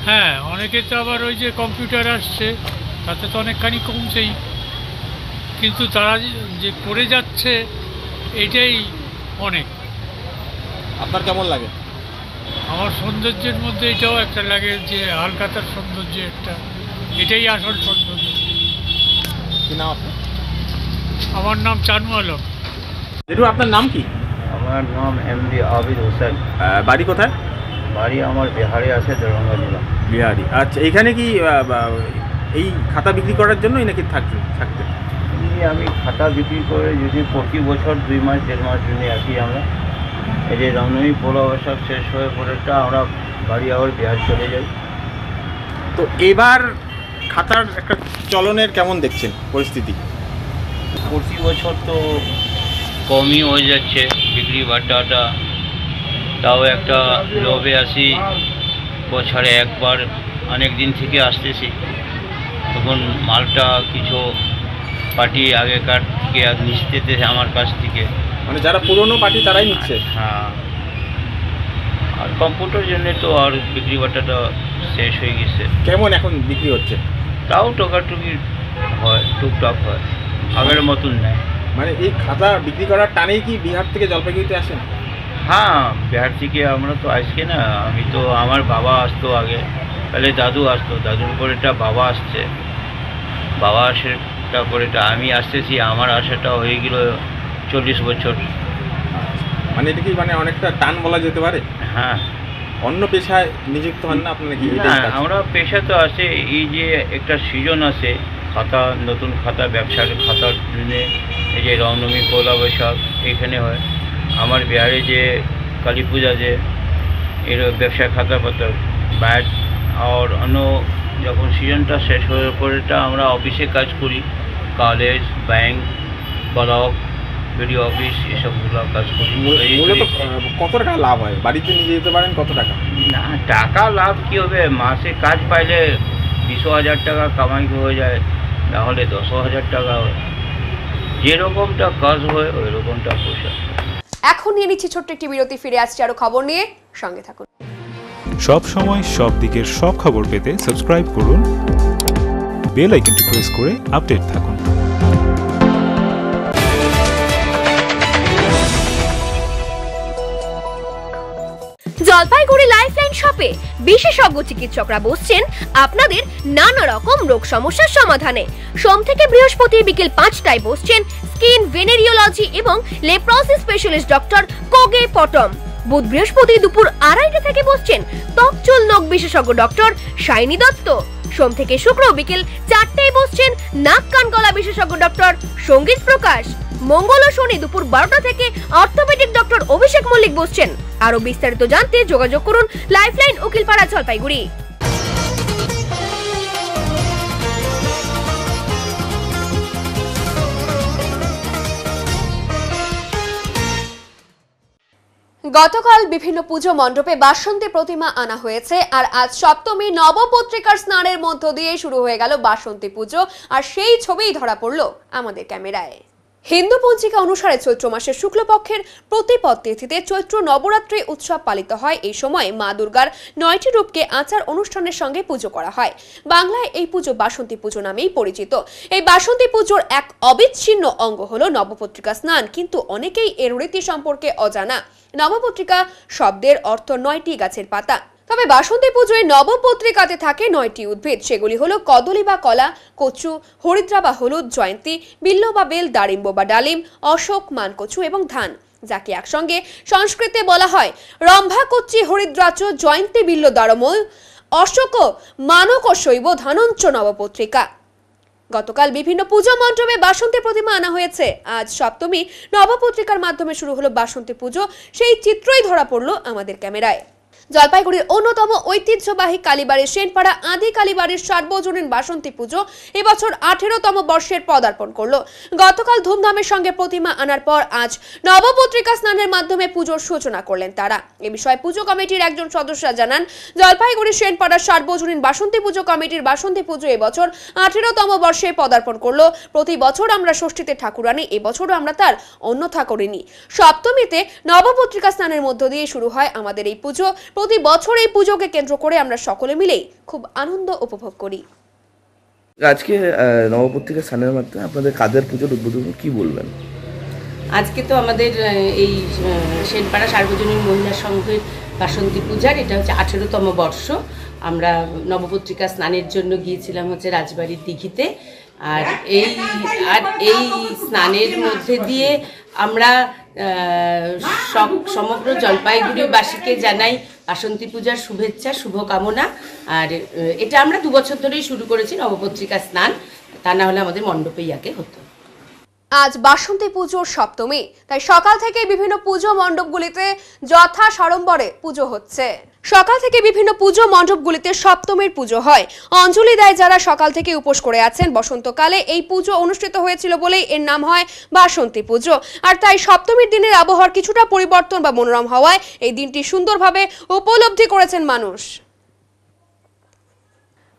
হ্যাঁ, অনেকে তো আবার ওই যে কম্পিউটার আসছে তাতে তো অনেকখানি কমছেই, কিন্তু তারা যে করে যাচ্ছে এটাই অনেক। আপনার কেমন লাগে? আমার সৌন্দর্যের মধ্যে এটাও একটা লাগে যে হালখাতার সৌন্দর্য একটা, এটাই আসল সৌন্দর্য। কি নাম আপনার? আমার নাম চানু আলম। জেঠু, আপনার নাম কি? আমার নাম এমডি আবির হোসেন। বাড়ি কোথায়? বাড়ি আমার বিহারে আছে, দরভঙ্গা জেলা। বিহারি। আচ্ছা, এইখানে কি এই খাতা বিক্রি করার জন্যই নাকি থাকতে? আমি খাতা বিক্রি করে যদি প্রতি বছর 2 মাস 1.5 মাস জন্য আসি আমরা। এই যে রামনবমী পৌলা বৈশাখ শেষ হয়ে পরেটা আমরা বাড়ি আবার বিহার চলে যাই। তো এবার খাতার একটা চলনের কেমন দেখছেন পরিস্থিতি? প্রতি বছর তো কমই হয়ে যাচ্ছে বিক্রি বাট্টাটা, তাও একটা লোভে আসি, বছরে একবার অনেক দিন থেকে আসতেছি। তখন মালটা কিছু পার্টি আগেকার থেকে নিতেছে আমার কাছ থেকে, মানে যারা পুরনো পার্টি তারাই নিচ্ছে। হ্যাঁ, আর কম্পিউটার জন্য তো আর বিক্রি বাট্টাটা শেষ হয়ে গেছে। কেমন এখন বিক্রি হচ্ছে? তাও টুকাটুকি হয়, টুকটাক হয়, আগের মতন নেই। মানে এই খাতা বিক্রি করার টানেই কি বিহার থেকে জলপাইগুড়িতে আসেন? হ্যাঁ, বিহার থেকে আমরা তো আসছি না, আমি তো আমার বাবা আসতো আগে, তাহলে দাদু আসতো, দাদুর পরেটা বাবা আসছে, বাবা আসাটা পরেটা আমি আসতেছি, আমার আসাটা হয়ে গেল 40 বছর। মানে এটা কি মানে অনেকটা টান বলা যেতে পারে? হ্যাঁ। অন্য পেশায় নিযুক্ত হন না আপনারা কি? আমরা পেশা তো আছে, এই যে একটা সিজন আছে খাতা, নতুন খাতা, ব্যবসার খাতার জন্য, এই যে রামনবমী পৌলা বৈশাখ এখানে হয়। আমার বিহারে যে কালী পূজা, যে এর ব্যবসা খাতাপত্র ব্যাট আর অন্য, যখন সিজনটা শেষ হওয়ার পরেটা আমরা অফিসে কাজ করি, college, bank, block, video office, এসবগুলো কাজ করি। মূলত কত টাকা লাভ হয়? বাড়িতে নিয়ে যেতে পারেন কত টাকা? না, টাকা লাভ কী হবে, মাসে কাজ পাইলে 20,000 টাকা কামাই হয়ে যায়, নাহলে 10,000 টাকা হয়। যেরকমটা কাজ হয় ওই রকমটা পয়সা। এখন নিয়ে নিচ্ছি ছোট্ট একটি বিরতি, ফিরে আসছি আরো খবর নিয়ে, সঙ্গে থাকুন। সব সময় সব দিকের সব খবর পেতে সাবস্ক্রাইব করুন, বেল আইকনটি প্রেস করে আপডেট থাকুন। জলপাইগুড়ি লাইফলাইন শপে বিশেষজ্ঞ চিকিৎসকরা বসছেন আপনাদের নানা রকম রোগ সমস্যার সমাধানে। সোম থেকে বৃহস্পতি বিকেল 5টায় বসছেন স্কিন, ভেনেরিওলজি এবং লেপ্রসি স্পেশালিস্ট ডক্টর কোগে পটম। বুধ বৃহস্পতি দুপুর 2:30 থেকে বসছেন ত্বক, চুল, নখ বিশেষজ্ঞ ডক্টর শাইনি দত্ত। সোম থেকে শুক্র বিকেল 4টায় বসছেন নাক, কান, গলা বিশেষজ্ঞ ডক্টর সঙ্গীত প্রকাশ। মঙ্গল ও শনি দুপুর 12টা থেকে অর্থোপেডিক ডক্টর অভিষেক মল্লিক বসছেন। আরো বিস্তারিত জানতে যোগাযোগ করুন লাইফলাইন, উকিলপাড়া, জলপাইগুড়ি। গতকাল বিভিন্ন পুজো মণ্ডপে বাসন্তী প্রতিমা আনা হয়েছে, আর আজ সপ্তমী নবপত্রিকার স্নানের মধ্য দিয়ে শুরু হয়ে গেল বাসন্তী পুজো, আর সেই ছবিই ধরা পড়ল আমাদের ক্যামেরায়। হিন্দু পঞ্জিকা অনুসারে চৈত্র মাসের শুক্লপক্ষের প্রতিপদ তিথিতে চৈত্র নবরাত্রি উৎসব পালিত হয়। এই সময় মা দুর্গার 9টি রূপকে আচার অনুষ্ঠানের সঙ্গে পুজো করা হয়। বাংলায় এই পুজো বাসন্তী পুজো নামেই পরিচিত। এই বাসন্তী পুজোর এক অবিচ্ছিন্ন অঙ্গ হলো নবপত্রিকা স্নান, কিন্তু অনেকেই এর রীতি সম্পর্কে অজানা। নবপত্রিকা শব্দের অর্থ 9টি গাছের পাতা। তবে বাসন্তী পুজোয় নবপত্রিকাতে থাকে 9টি উদ্ভিদ। সেগুলি হলো কদলী বা কলা, কচু, হরিদ্রা বা হলুদ, জয়ন্তী, বিল্ল বা বেল, দারিম্ব বা ডালিম, অশোক, মানকচু এবং ধান, যাকে একসঙ্গে সংস্কৃতে বলা হয় রম্ভা, কচ্চি, হরিদ্রাচ, জয়ন্তী, বিল্ল, দারময়, অশোক, মানক, শৈব, ধানঞ্চ নবপত্রিকা। গতকাল বিভিন্ন পুজো মণ্ডপে বাসন্তী প্রতিমা আনা হয়েছে। আজ সপ্তমী, নবপত্রিকার মাধ্যমে শুরু হলো বাসন্তী পুজো। সেই চিত্রই ধরা পড়লো আমাদের ক্যামেরায়। জলপাইগুড়ির অন্যতম ঐতিহ্যবাহী কালীবাড়ির সেনপাড়া আদি কালীবাড়ির সার্বজনীন বাসন্তী পুজো এবছর 18তম বর্ষের পদার্পণ করলো। গতকাল ধুমধামের সঙ্গে প্রতিমা আনার পর আজ নবপত্রিকা স্নানের মাধ্যমে পুজোর সূচনা করলেন তারা। এ বিষয়ে পুজো কমিটির একজন সদস্য জানান, জলপাইগুড়ির সেনপাড়ার সার্বজনীন বাসন্তী পুজো কমিটির বাসন্তী পুজো এবছর 18তম বর্ষে পদার্পণ করলো। প্রতি বছর আমরা ষষ্ঠীতে ঠাকুর আনি, এবছরও আমরা তার অন্যথা করিনি। সপ্তমীতে নবপত্রিকা স্নানের মধ্য দিয়ে শুরু হয় আমাদের এই পুজো। প্রতি বছর এই পুজোকে কেন্দ্র করে আমরা সকলে মিলেই খুব আনন্দ উপভোগ করি। আজকে নবপত্রিকা স্নানের মাধ্যমে আপনাদের কাদের পুজোর উদ্বোধন কি বলবেন? আজকে তো আমাদের এই সেনপাড়া সার্বজনীন মহিলা সংঘের বাসন্তী পূজার এটা হচ্ছে 18তম বর্ষ। আমরা নবপত্রিকা স্নানের জন্য গিয়েছিলাম হচ্ছে রাজবাড়ির দিঘিতে। আর এই স্নানের মধ্যে দিয়ে আমরা সমগ্র জলপাইগুড়িবাসীকে জানাই বাসন্তী পূজার শুভেচ্ছা, শুভকামনা। আর এটা আমরা 2 বছর ধরেই শুরু করেছি নবপত্রিকা স্নান, তা না হলে আমাদের মণ্ডপেই আগে হতো। আজ বাসন্তী পুজোর সপ্তমী, তাই সকাল থেকে বিভিন্ন পুজো মণ্ডপগুলিতে যথা সাড়ম্বরে পুজো হচ্ছে। সকাল থেকে বিভিন্ন পুজো মণ্ডপগুলিতে সপ্তমীর পুজো হয়। অঞ্জলি দেয় যারা সকাল থেকে উপোস করে আছেন। বসন্তকালে এই পুজো অনুষ্ঠিত হয়েছিল বলেই এর নাম হয় বাসন্তী পুজো। আর তাই সপ্তমীর দিনের আবহাওয়ার কিছুটা পরিবর্তন বা মনোরম হওয়ায় এই দিনটি সুন্দরভাবে উপলব্ধি করেছেন মানুষ।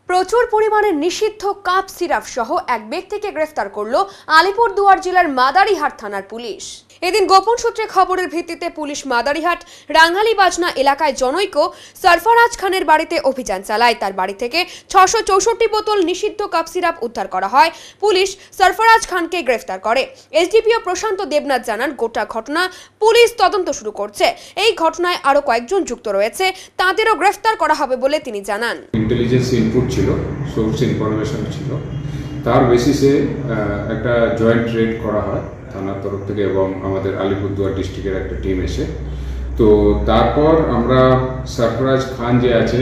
প্রচুর পরিমাণে নিষিদ্ধ কাপ সিরাপ সহ এক ব্যক্তিকে গ্রেফতার করল আলিপুরদুয়ার জেলার মাদারিহাট থানার পুলিশ। এদিন গোপন সূত্রে খবরের ভিত্তিতে পুলিশ মাদারিহাট রাঙ্গালি বাজনা এলাকায় জনৈক সরফরাজ খানের বাড়িতে অভিযান চালায়। তার বাড়ি থেকে 664 বোতল নিষিদ্ধ কাপ সিরাপ উদ্ধার করা হয়। পুলিশ সরফরাজ খানকে গ্রেফতার করে। এসডিপিও প্রশান্ত দেবনাথ জানান, গোটা ঘটনা পুলিশ তদন্ত শুরু করছে। এই ঘটনায় আরো কয়েকজন যুক্ত রয়েছে, তাদেরও গ্রেফতার করা হবে বলে তিনি জানান। ইন্টেলিজেন্স ইনপুট ছিল, সোর্স ইনফরমেশন ছিল, তার বেসিসে একটা জয়েন্ট রেড করা হয় থানার তরফ থেকে এবং আমাদের আলিপুরদুয়ার ডিস্ট্রিক্টের একটা টিম এসে। তো তারপর আমরা সরফরাজ খান যে আছে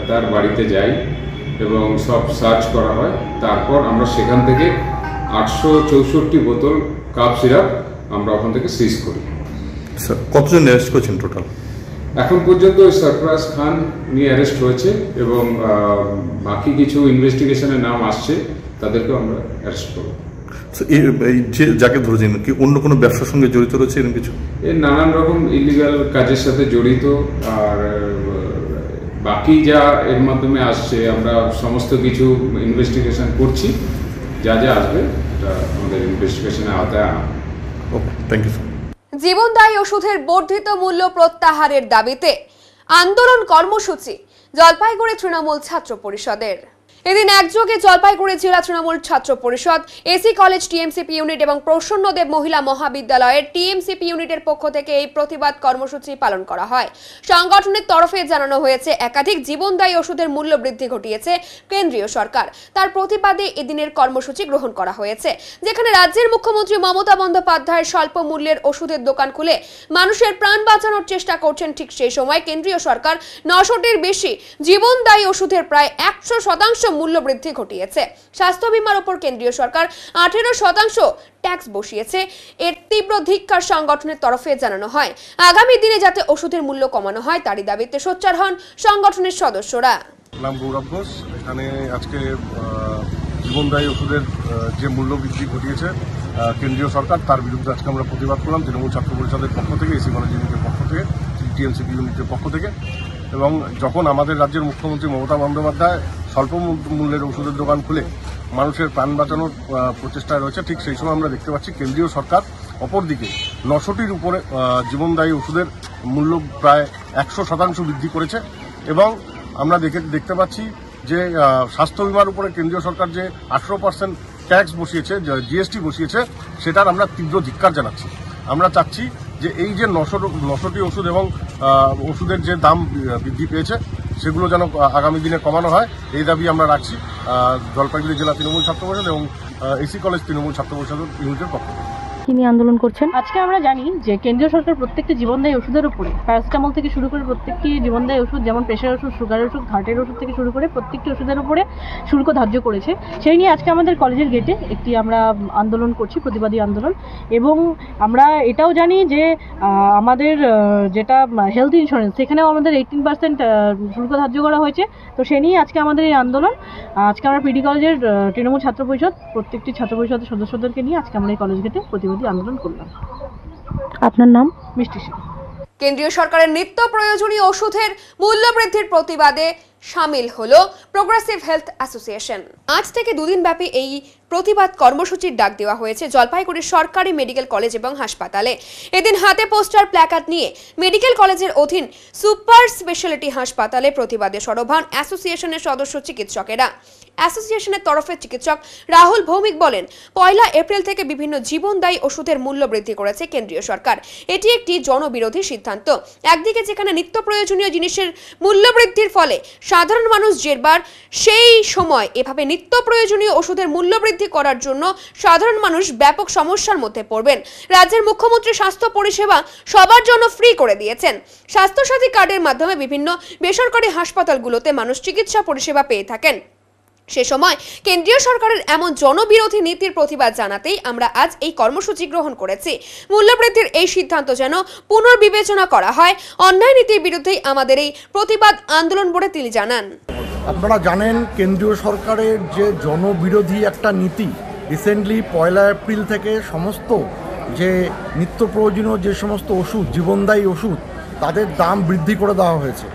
তার বাড়িতে যাই এবং সব সার্চ করা হয়। তারপর আমরা সেখান থেকে 864 বোতল কাপ সিরাপ আমরা ওখান থেকে সিজ করি। স্যার, কতজন অ্যারেস্ট করেছেন টোটাল? এখন পর্যন্ত সরফরাজ খান নিয়ে অ্যারেস্ট হয়েছে এবং বাকি কিছু ইনভেস্টিগেশনের নাম আসছে, তাদেরকেও আমরা অ্যারেস্ট করব। এই যে যাকে ধরেছেন কি অন্য কোনো ব্যবসার সঙ্গে জড়িত রয়েছে এরকম কিছু? এর নানান রকম ইলিগাল কাজের সাথে জড়িত। আর বাকি যা এর মাধ্যমে আসছে আমরা সমস্ত কিছু ইনভেস্টিগেশন করছি, যা যা আসবে এটা আমাদের ইনভেস্টিগেশনের আওতায় আনা। ওকে, থ্যাংক ইউ স্যার। জীবনদায়ী ওষুধের বর্ধিত মূল্য প্রত্যাহারের দাবিতে আন্দোলন কর্মসূচি জলপাইগুড়ি তৃণমূল ছাত্র পরিষদের। এদিন একযোগে জলপাইগুড়ি জেলা তৃণমূল ছাত্র পরিষদ, এসি কলেজ টিএমসিপি ইউনিট এবং প্রসন্নদেব মহিলা মহাবিদ্যালয়ের টিএমসিপি ইউনিটের পক্ষ থেকে এই প্রতিবাদ কর্মসূচি পালন করা হয়। সংগঠনের তরফে জানানো হয়েছে, একাধিক জীবনদায়ী ওষুধের মূল্য বৃদ্ধি ঘটিয়েছে কেন্দ্রীয় সরকার। তার প্রতিবাদে এদিনের কর্মসূচি গ্রহণ করা হয়েছে, যেখানে রাজ্যের মুখ্যমন্ত্রী মমতা বন্দ্যোপাধ্যায়ের স্বল্প মূল্যের ওষুধের দোকান খুলে মানুষের প্রাণ বাঁচানোর চেষ্টা করছেন। ঠিক সেই সময় কেন্দ্রীয় সরকার 900টির বেশি জীবনদায়ী ওষুধের প্রায় 100% মূল্য বৃদ্ধি ঘটিয়েছে। স্বাস্থ্য বীমার উপর কেন্দ্রীয় সরকার 18% ট্যাক্স বসিয়েছে। এর তীব্র ধিক্কার সংগঠনের তরফে জানানো হয়। আগামী দিনে যাতে ওষুধের মূল্য কমানো হয় তারই দাবিতে সোচ্চার হন সংগঠনের সদস্যরা। নাম গৌরব ঘোষ। এখানে আজকে জীবনদায়ী ওষুধের যে মূল্য বৃদ্ধি ঘটিয়েছে কেন্দ্রীয় সরকার, তার বিরুদ্ধে আজকে আমরা প্রতিবাদ করলাম তৃণমূল ছাত্র পরিষদের পক্ষ থেকে, এসি কলেজ ইউনিটের পক্ষ থেকে, টিএমসিপি ইউনিটের পক্ষ থেকে। এবং যখন আমাদের রাজ্যের মুখ্যমন্ত্রী মমতা বন্দ্যোপাধ্যায় স্বল্প মূল্যের ওষুধের দোকান খুলে মানুষের প্রাণ বাঁচানোর প্রচেষ্টায় রয়েছে, ঠিক সেই সময় আমরা দেখতে পাচ্ছি কেন্দ্রীয় সরকার অপরদিকে 900টির উপরে জীবনদায়ী ওষুধের মূল্য প্রায় 100% বৃদ্ধি করেছে। এবং আমরা দেখতে পাচ্ছি যে স্বাস্থ্য বিমার উপরে কেন্দ্রীয় সরকার যে 18% ট্যাক্স বসিয়েছে, জিএসটি বসিয়েছে, সেটার আমরা তীব্র ধিক্কার জানাচ্ছি। আমরা চাচ্ছি যে এই যে 900টি ওষুধ এবং ওষুধের যে দাম বৃদ্ধি পেয়েছে সেগুলো যেন আগামী দিনে কমানো হয়, এই দাবি আমরা রাখছি জলপাইগুড়ি জেলা তৃণমূল ছাত্র পরিষদ এবং এসি কলেজ তৃণমূল ছাত্র পরিষদ ইউনিটের পক্ষ থেকে। কি নিয়ে আন্দোলন করছেন? আজকে আমরা জানি যে কেন্দ্রীয় সরকার প্রত্যেকটি জীবনদায়ী ওষুধের উপরে প্যারাসিটামল থেকে শুরু করে প্রত্যেকটি জীবনদায়ী ওষুধ, যেমন প্রেশার ওষুধ, সুগারের ওষুধ, হার্টের ওষুধ থেকে শুরু করে প্রত্যেকটি ওষুধের উপরে শুল্ক ধার্য করেছে। সেই নিয়ে আজকে আমাদের কলেজের গেটে একটি আমরা আন্দোলন করছি, প্রতিবাদী আন্দোলন। এবং আমরা এটাও জানি যে আমাদের যেটা হেলথ ইন্স্যুরেন্স, সেখানেও আমাদের 18% শুল্ক ধার্য করা হয়েছে। তো সে নিয়ে আজকে আমাদের এই আন্দোলন। আজকে আমরা পিডি কলেজের তৃণমূল ছাত্র পরিষদ প্রত্যেকটি ছাত্র পরিষদের সদস্যদেরকে নিয়ে আজকে আমরা এই কলেজ গেটে প্রতিবাদী আন্দোলন করলাম। আপনার নাম? মিষ্টি সিং। কেন্দ্রীয় সরকারের নিত্য প্রয়োজনীয় ওষুধের মূল্য বৃদ্ধির প্রতিবাদে শামিল হলো প্রোগ্রেসিভ হেলথ অ্যাসোসিয়েশন। আজ থেকে দুদিন ব্যাপী এই প্রতিবাদ কর্মসূচির ডাক দেওয়া হয়েছে জলপাইগুড়ির সরকারি মেডিকেল কলেজ এবং হাসপাতালে। এদিন হাতে পোস্টার প্ল্যাকার্ড নিয়ে মেডিকেল কলেজের অধীন সুপার স্পেশালিটি হাসপাতালে প্রতিবাদে সরব হন অ্যাসোসিয়েশনের সদস্য চিকিৎসকেরা। অ্যাসোসিয়েশনের তরফে চিকিৎসক রাহুল ভৌমিক বলেন, 1 এপ্রিল থেকে বিভিন্ন জীবনদায়ী ওষুধের মূল্য বৃদ্ধি করেছে কেন্দ্রীয় সরকার। এটি একটি জনবিরোধী সিদ্ধান্ত। একদিকে যেখানে নিত্য প্রয়োজনীয় জিনিসের মূল্য বৃদ্ধির ফলে সাধারণ মানুষ জেরবার, সেই সময় এভাবে নিত্য প্রয়োজনীয় ওষুধের মূল্য বৃদ্ধি করার জন্য সাধারণ মানুষ ব্যাপক সমস্যার মধ্যে পড়বেন। রাজ্যের মুখ্যমন্ত্রী স্বাস্থ্য পরিষেবা সবার জন্য ফ্রি করে দিয়েছেন। স্বাস্থ্যসাথী কার্ডের মাধ্যমে বিভিন্ন বেসরকারি হাসপাতালগুলোতে মানুষ চিকিৎসা পরিষেবা পেয়ে থাকেন। সে সময় কেন্দ্রীয় সরকারের এমন জনবিরোধী নীতির প্রতিবাদ জানাতেই আমরা আজ এই কর্মসূচি গ্রহণ করেছি। মূল্যবৃদ্ধির এই সিদ্ধান্ত যেন পুনর্বিবেচনা করা হয়। অন্যায় নীতির বিরুদ্ধেই আমাদের এই প্রতিবাদ আন্দোলন বলে তিনি জানান। আপনারা জানেন কেন্দ্রীয় সরকারের যে জনবিরোধী একটা নীতি, রিসেন্টলি 1 এপ্রিল থেকে সমস্ত যে নিত্য প্রয়োজনীয় যে সমস্ত ওষুধ, জীবনদায়ী ওষুধ, তাদের দাম বৃদ্ধি করে দেওয়া হয়েছে।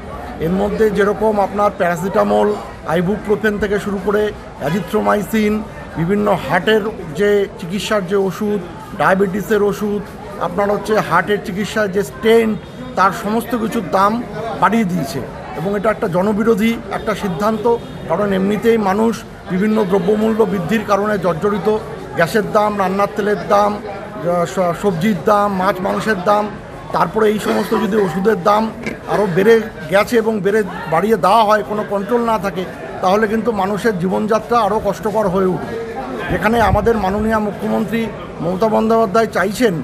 এর মধ্যে যেরকম আপনার প্যারাসিটামল, আইবুপ্রোফেন থেকে শুরু করে অ্যাজিথ্রোমাইসিন, বিভিন্ন হার্টের যে চিকিৎসার যে ওষুধ, ডায়াবেটিসের ওষুধ, আপনার হচ্ছে হার্টের চিকিৎসার যে স্টেন্ট, তার সমস্ত কিছুর দাম বাড়িয়ে দিয়েছে। এবং এটা একটা জনবিরোধী একটা সিদ্ধান্ত, কারণ এমনিতেই মানুষ বিভিন্ন দ্রব্যমূল্য বৃদ্ধির কারণে জর্জরিত। গ্যাসের দাম, রান্নার তেলের দাম, সবজির দাম, মাছ মাংসের দাম, তারপরে এই সমস্ত যদি ওষুধের দাম আরও বেড়ে গেছে এবং বাড়িয়ে দেওয়া হয়, কোনো কন্ট্রোল না থাকে, তাহলে কিন্তু মানুষের জীবনযাত্রা আরও কষ্টকর হয়ে উঠবে। যেখানে আমাদের মাননীয় মুখ্যমন্ত্রী মমতা বন্দ্যোপাধ্যায় চাইছেন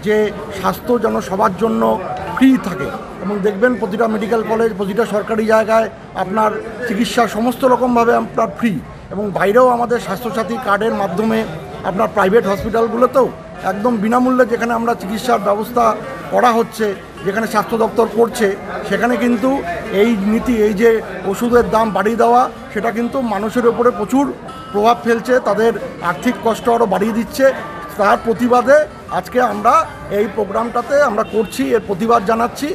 যে স্বাস্থ্য যেন সবার জন্য ফ্রি থাকে। এবং দেখবেন প্রতিটা মেডিকেল কলেজ, প্রতিটা সরকারি জায়গায় আপনার চিকিৎসা সমস্ত রকমভাবে আপনার ফ্রি। এবং বাইরেও আমাদের স্বাস্থ্যসাথী কার্ডের মাধ্যমে আপনার প্রাইভেট হসপিটালগুলোতেও একদম বিনামূল্যে যেখানে আমরা চিকিৎসার ব্যবস্থা করা হচ্ছে, যেখানে স্বাস্থ্য দপ্তর করছে, সেখানে কিন্তু এই নীতি, এই যে ওষুধের দাম বাড়িয়ে দেওয়া, সেটা কিন্তু মানুষের উপরে প্রচুর প্রভাব ফেলছে, তাদের আর্থিক কষ্ট আরও বাড়িয়ে দিচ্ছে। তার প্রতিবাদে আজকে আমরা এই প্রোগ্রামটাতে আমরা করছি, এর প্রতিবাদ জানাচ্ছি,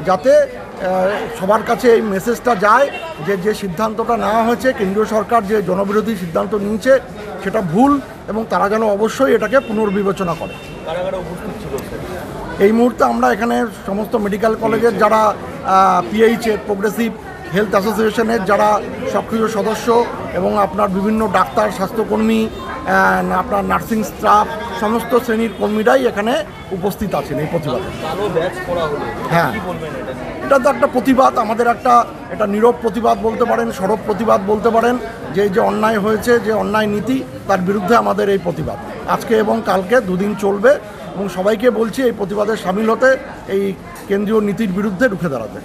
যাতে সবার কাছে এই মেসেজটা যায় যে সিদ্ধান্তটা নেওয়া হয়েছে, কেন্দ্রীয় সরকার যে জনবিরোধী সিদ্ধান্ত নিয়েছে সেটা ভুল, এবং তারা যেন অবশ্যই এটাকে পুনর্বিবেচনা করে। এই মুহূর্তে আমরা এখানে সমস্ত মেডিকেল কলেজের যারা পিএইচের প্রোগ্রেসিভ হেলথ অ্যাসোসিয়েশনের যারা সক্রিয় সদস্য এবং আপনার বিভিন্ন ডাক্তার, স্বাস্থ্যকর্মী, আপনার নার্সিং স্টাফ, সমস্ত শ্রেণীর কর্মীরাই এখানে উপস্থিত আছেন এই প্রতিবাদে। হ্যাঁ, এটা তো একটা প্রতিবাদ, আমাদের এটা নীরব প্রতিবাদ বলতে পারেন, সরব প্রতিবাদ বলতে পারেন, যে অন্যায় হয়েছে, যে অন্যায় নীতি, তার বিরুদ্ধে আমাদের এই প্রতিবাদ আজকে এবং কালকে 2 দিন চলবে। এবং সবাইকে বলছি এই প্রতিবাদে সামিল হতে, এই কেন্দ্রীয় নীতির বিরুদ্ধে রুখে দাঁড়াতে।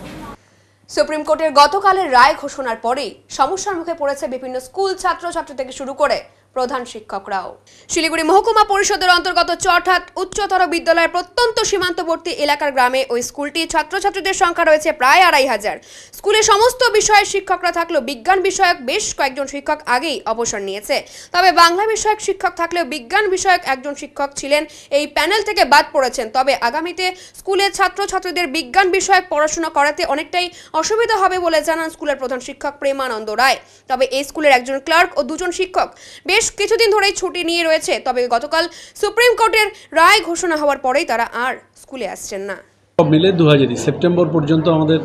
সুপ্রিম কোর্টের গতকালের রায় ঘোষণার পরেই সমস্যার মুখে পড়েছে বিভিন্ন স্কুল ছাত্রছাত্রী থেকে শুরু করে প্রধান শিক্ষকরাও। শিলিগুড়ি মহকুমা পরিষদের অন্তর্গত চটহাট উচ্চতর বিদ্যালয়ের প্রত্যন্ত সীমান্তবর্তী এলাকার গ্রামে ওই স্কুলটি ছাত্রছাত্রীদের সংখ্যা রয়েছে প্রায় 2500। স্কুলে সমস্ত বিষয়ের শিক্ষকরা থাকলেও বিজ্ঞান বিষয়ক বেশ কয়েকজন শিক্ষক আগেই অবসর নিয়েছে। তবে বাংলা বিষয়ক শিক্ষক থাকলেও বিজ্ঞান বিষয়ক একজন শিক্ষক ছিলেন এই প্যানেল থেকে বাদ পড়েছেন। তবে আগামীতে স্কুলের ছাত্রছাত্রীদের বিজ্ঞান বিষয়ক পড়াশোনা করাতে অনেকটাই অসুবিধা হবে বলে জানান স্কুলের প্রধান শিক্ষক প্রেমানন্দ রায়। তবে এই স্কুলের একজন ক্লার্ক ও 2জন শিক্ষক বেশ কিছুদিন ধরেই ছুটি নিয়ে রয়েছে, তবে গতকাল সুপ্রিম কোর্টের রায় ঘোষণা হওয়ার পরেই তারা আর স্কুলে আসছেন না। সব মিলে 2000 সেপ্টেম্বর পর্যন্ত আমাদের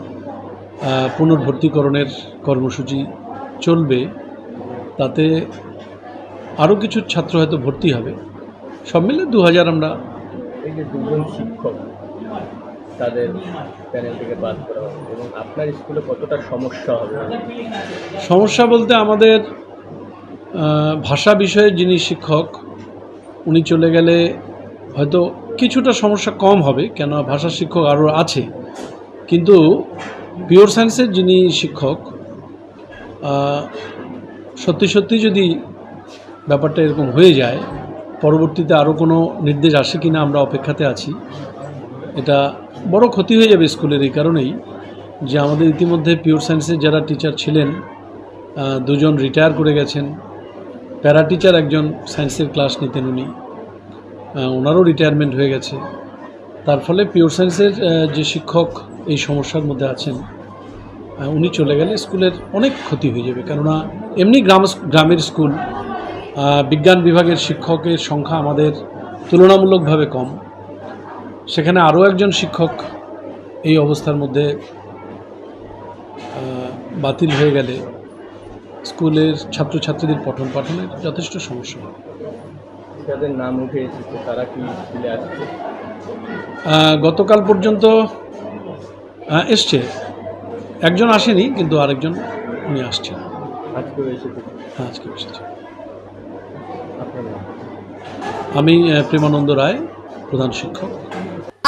পুনর্ভর্তিকরণের কর্মসূচি চলবে। তাতে আরও কিছু ছাত্র হয়তো ভর্তি হবে। সব মিলে 2000 আমরা। এই যে দুজন শিক্ষক তাদের প্যানেল থেকে বাদ করা হবে এবং আপনার স্কুলে কতটা সমস্যা হবে? সমস্যা বলতে আমাদের ভাষা বিষয়ে যিনি শিক্ষক উনি চলে গেলে হয়তো কিছুটা সমস্যা কম হবে, কেন ভাষা শিক্ষক আরও আছে। কিন্তু পিওর সায়েন্সের যিনি শিক্ষক সত্যি যদি ব্যাপারটা এরকম হয়ে যায়, পরবর্তীতে আরও কোনো নির্দেশ আসে কিনা আমরা অপেক্ষাতে আছি। এটা বড় ক্ষতি হয়ে যাবে স্কুলের, এই কারণেই যে আমাদের ইতিমধ্যে পিওর সায়েন্সের যারা টিচার ছিলেন 2 জন রিটায়ার করে গেছেন। প্যারা টিচার একজন সায়েন্সের ক্লাস নিতেন, ওনারও রিটায়ারমেন্ট হয়ে গেছে। তার ফলে পিওর সায়েন্সের যে শিক্ষক এই সমস্যার মধ্যে আছেন উনি চলে গেলে স্কুলের অনেক ক্ষতি হয়ে যাবে। কেননা এমনি গ্রামের স্কুল, বিজ্ঞান বিভাগের শিক্ষকের সংখ্যা আমাদের তুলনামূলকভাবে কম। সেখানে আরও একজন শিক্ষক এই অবস্থার মধ্যে বাতিল হয়ে গেলে স্কুলের ছাত্রছাত্রীদের পঠন পাঠনের যথেষ্ট সমস্যা হবে। যাদের নাম উঠে এসেছে তারা কি স্কুলে আসছে? গতকাল পর্যন্ত এসছে, একজন আসেনি, কিন্তু আরেকজন উনি আসছেন। আজকেও এসেছে? হ্যাঁ, আজকে এসেছে। আমি প্রেমানন্দ রায়, প্রধান শিক্ষক।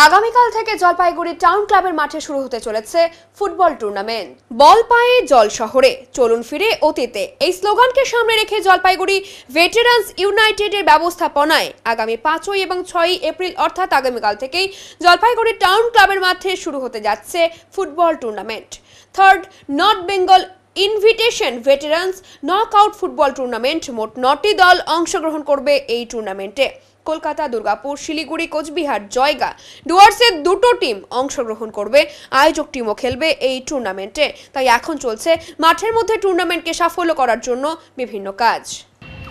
আগামীকাল থেকে জলপাইগুড়ি টাউন ক্লাবের মাঠে শুরু হতে চলেছে ফুটবল টুর্নামেন্ট। বল পায়ে জল শহরে, চলুন ফিরে অতীতে, এই স্লোগানকে সামনে রেখে জলপাইগুড়ি ভেটেরান্স ইউনাইটেডের ব্যবস্থাপনায় আগামী 5 এবং 6 এপ্রিল অর্থাৎ আগামীকাল থেকেই জলপাইগুড়ি টাউন ক্লাবের মাঠে শুরু হতে যাচ্ছে football tournament. 3rd north Bengal invitation veterans knockout football tournament. মোট 9টি দল অংশগ্রহণ করবে এই টুর্নামেন্টে। কলকাতা, দুর্গাপুর, শিলিগুড়ি, কোচবিহার, জয়গা, ডুয়ার্সের 2টো টিম অংশগ্রহণ করবে। আয়োজক টিমও খেলবে এই টুর্নামেন্টে। তাই এখন চলছে মাঠের মধ্যে টুর্নামেন্টকে সাফল্য করার জন্য বিভিন্ন কাজ।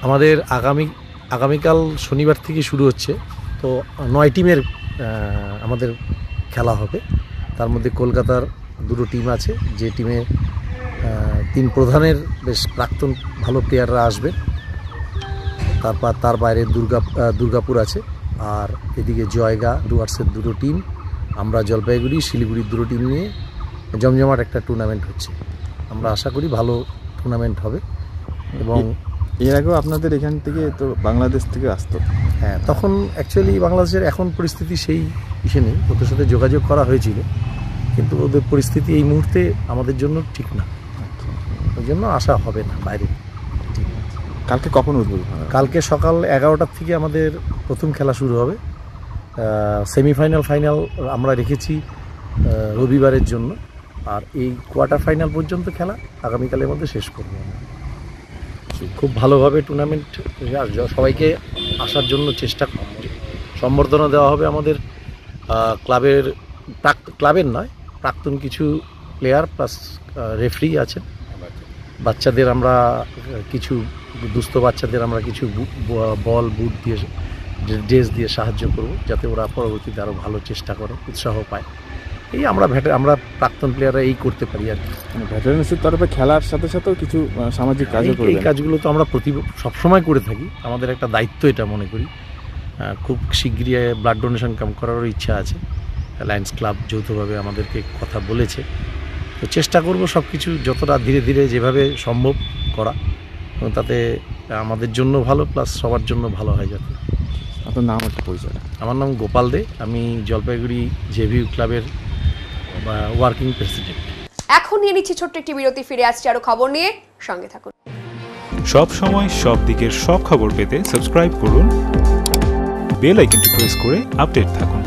আমাদের আগামীকাল শনিবার থেকে শুরু হচ্ছে, তো 9 টিমের আমাদের খেলা হবে। তার মধ্যে কলকাতার 2টো টিম আছে, যে টিমে 3 প্রধানের বেশ প্রাক্তন ভালো প্লেয়াররা আসবে। তারপর তার বাইরে দুর্গাপুর আছে, আর এদিকে জয়গা, ডুয়ার্সের 2টো টিম, আমরা জলপাইগুড়ি, শিলিগুড়ির 2টো টিম নিয়ে জমজমাট একটা টুর্নামেন্ট হচ্ছে। আমরা আশা করি ভালো টুর্নামেন্ট হবে। এবং এর আগেও আপনাদের এখান থেকে তো বাংলাদেশ থেকে আসতো। হ্যাঁ, তখন অ্যাকচুয়ালি বাংলাদেশের এখন পরিস্থিতি সেই ইসে নেই, ওদের সাথে যোগাযোগ করা হয়েছিল, কিন্তু ওদের পরিস্থিতি এই মুহূর্তে আমাদের জন্য ঠিক না, ওই জন্য আসা হবে না বাইরে। কালকে কখন উদ্বোধন? কালকে সকাল 11টার থেকে আমাদের প্রথম খেলা শুরু হবে। সেমিফাইনাল, ফাইনাল আমরা রেখেছি রবিবারের জন্য, আর এই কোয়ার্টার ফাইনাল পর্যন্ত খেলা আগামীকালের মধ্যে শেষ করব। খুব ভালোভাবে টুর্নামেন্ট, সবাইকে আসার জন্য চেষ্টা করব। সম্বর্ধনা দেওয়া হবে আমাদের ক্লাবের নয়, প্রাক্তন কিছু প্লেয়ার প্লাস রেফারি আছেন। বাচ্চাদের আমরা কিছু দুস্থ বাচ্চাদের আমরা কিছু বল, বুট দিয়ে, ড্রেস দিয়ে সাহায্য করব, যাতে ওরা পরবর্তীতে আরও ভালো চেষ্টা করে, উৎসাহ পায়। এই আমরা প্রাক্তন প্লেয়াররা এই করতে পারি আর কি। ভেটেরান্সের তরফে খেলার সাথে সাথেও কিছু সামাজিক কাজও করবেন? এই কাজগুলো তো আমরা সবসময় করে থাকি, আমাদের একটা দায়িত্ব এটা মনে করি। খুব শীঘ্রই ব্লাড ডোনেশন ক্যাম্প করারও ইচ্ছা আছে। লায়ন্স ক্লাব যৌথভাবে আমাদেরকে কথা বলেছে, তো চেষ্টা করব সব কিছু যতটা ধীরে ধীরে যেভাবে সম্ভব করা, এবং তাতে আমাদের জন্য ভালো প্লাস সবার জন্য ভালো হয় যাতে। আপনার নাম একটা পরিচয়? আমার নাম গোপাল দে, আমি জলপাইগুড়ি জেভিউ ক্লাবের ওয়ার্কিং প্রেসিডেন্ট। এখন নিয়ে নিচ্ছি ছোট্ট একটি বিরতি, ফিরে আসছি আরো খবর নিয়ে, সঙ্গে থাকুন। সব সময় সব দিকের সব খবর পেতে সাবস্ক্রাইব করুন, বেল আইকনটি প্রেস করে আপডেট থাকুন।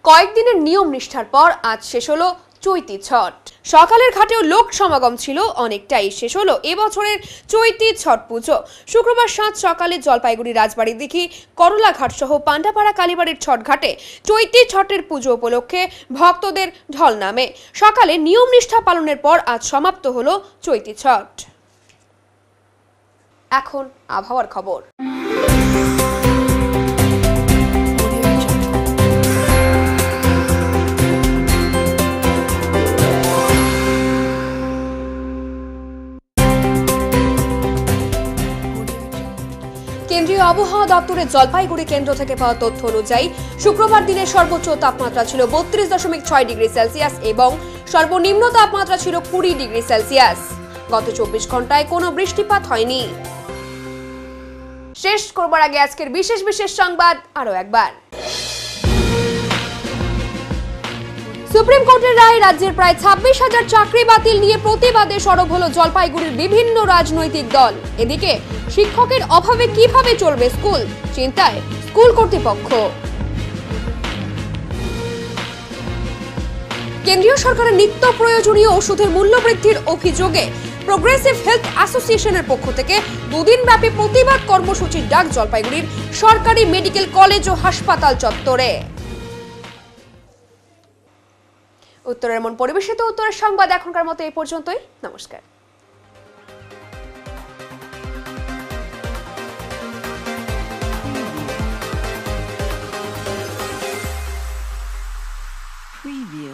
কয়েকদিনের নিয়ম নিষ্ঠার পর আজ শেষ হলো চৈতি ছট। সকালের ঘাটেও লোক সমাগম ছিল অনেকটাই। শেষ হলো এবছরের চৈতি ছট পুজো। শুক্রবার সাত সকালে জলপাইগুড়ি রাজবাড়ি দিঘি করলাঘাট সহ পান্ডাপাড়া কালীবাড়ির ছট ঘাটে চৈতি ছটের পুজো উপলক্ষে ভক্তদের ঢল নামে। সকালে নিয়ম নিষ্ঠা পালনের পর আজ সমাপ্ত হলো চৈতি ছট। এখন আবহাওয়ার খবর। কেন্দ্রীয় আবহাওয়া দপ্তরের জলপাইগুড়ি কেন্দ্র থেকে পাওয়া তথ্য অনুযায়ী শুক্রবার দিনের সর্বোচ্চ তাপমাত্রা ছিল 32.6 ডিগ্রি সেলসিয়াস এবং সর্বনিম্ন তাপমাত্রা ছিল 20 ডিগ্রি সেলসিয়াস। গত 24 ঘন্টায় কোনো বৃষ্টিপাত হয়নি। শেষ করবার আগে আজকের বিশেষ সংবাদ আরো একবার। সুপ্রিম কোর্টের রায়ে রাজ্যের প্রায় 26,000 চাকরি বাতিল নিয়ে প্রতিবাদে সরব হলো জলপাইগুড়ির বিভিন্ন রাজনৈতিক দল। এদিকে শিক্ষকের অভাবে কিভাবে চলবে স্কুল, চিন্তায় স্কুল কর্তৃপক্ষ। কেন্দ্রীয় সরকারের নিত্য প্রয়োজনীয় ওষুধের মূল্য বৃদ্ধির অভিযোগে প্রোগ্রেসিভ হেলথ অ্যাসোসিয়েশনের পক্ষ থেকে দুদিনব্যাপী প্রতিবাদ কর্মসূচির ডাক জলপাইগুড়ির সরকারি মেডিকেল কলেজ ও হাসপাতাল চত্বরে। উত্তরের মন পরিবেশিত উত্তরের সংবাদ এখনকার মতো এই পর্যন্তই। নমস্কার। Preview.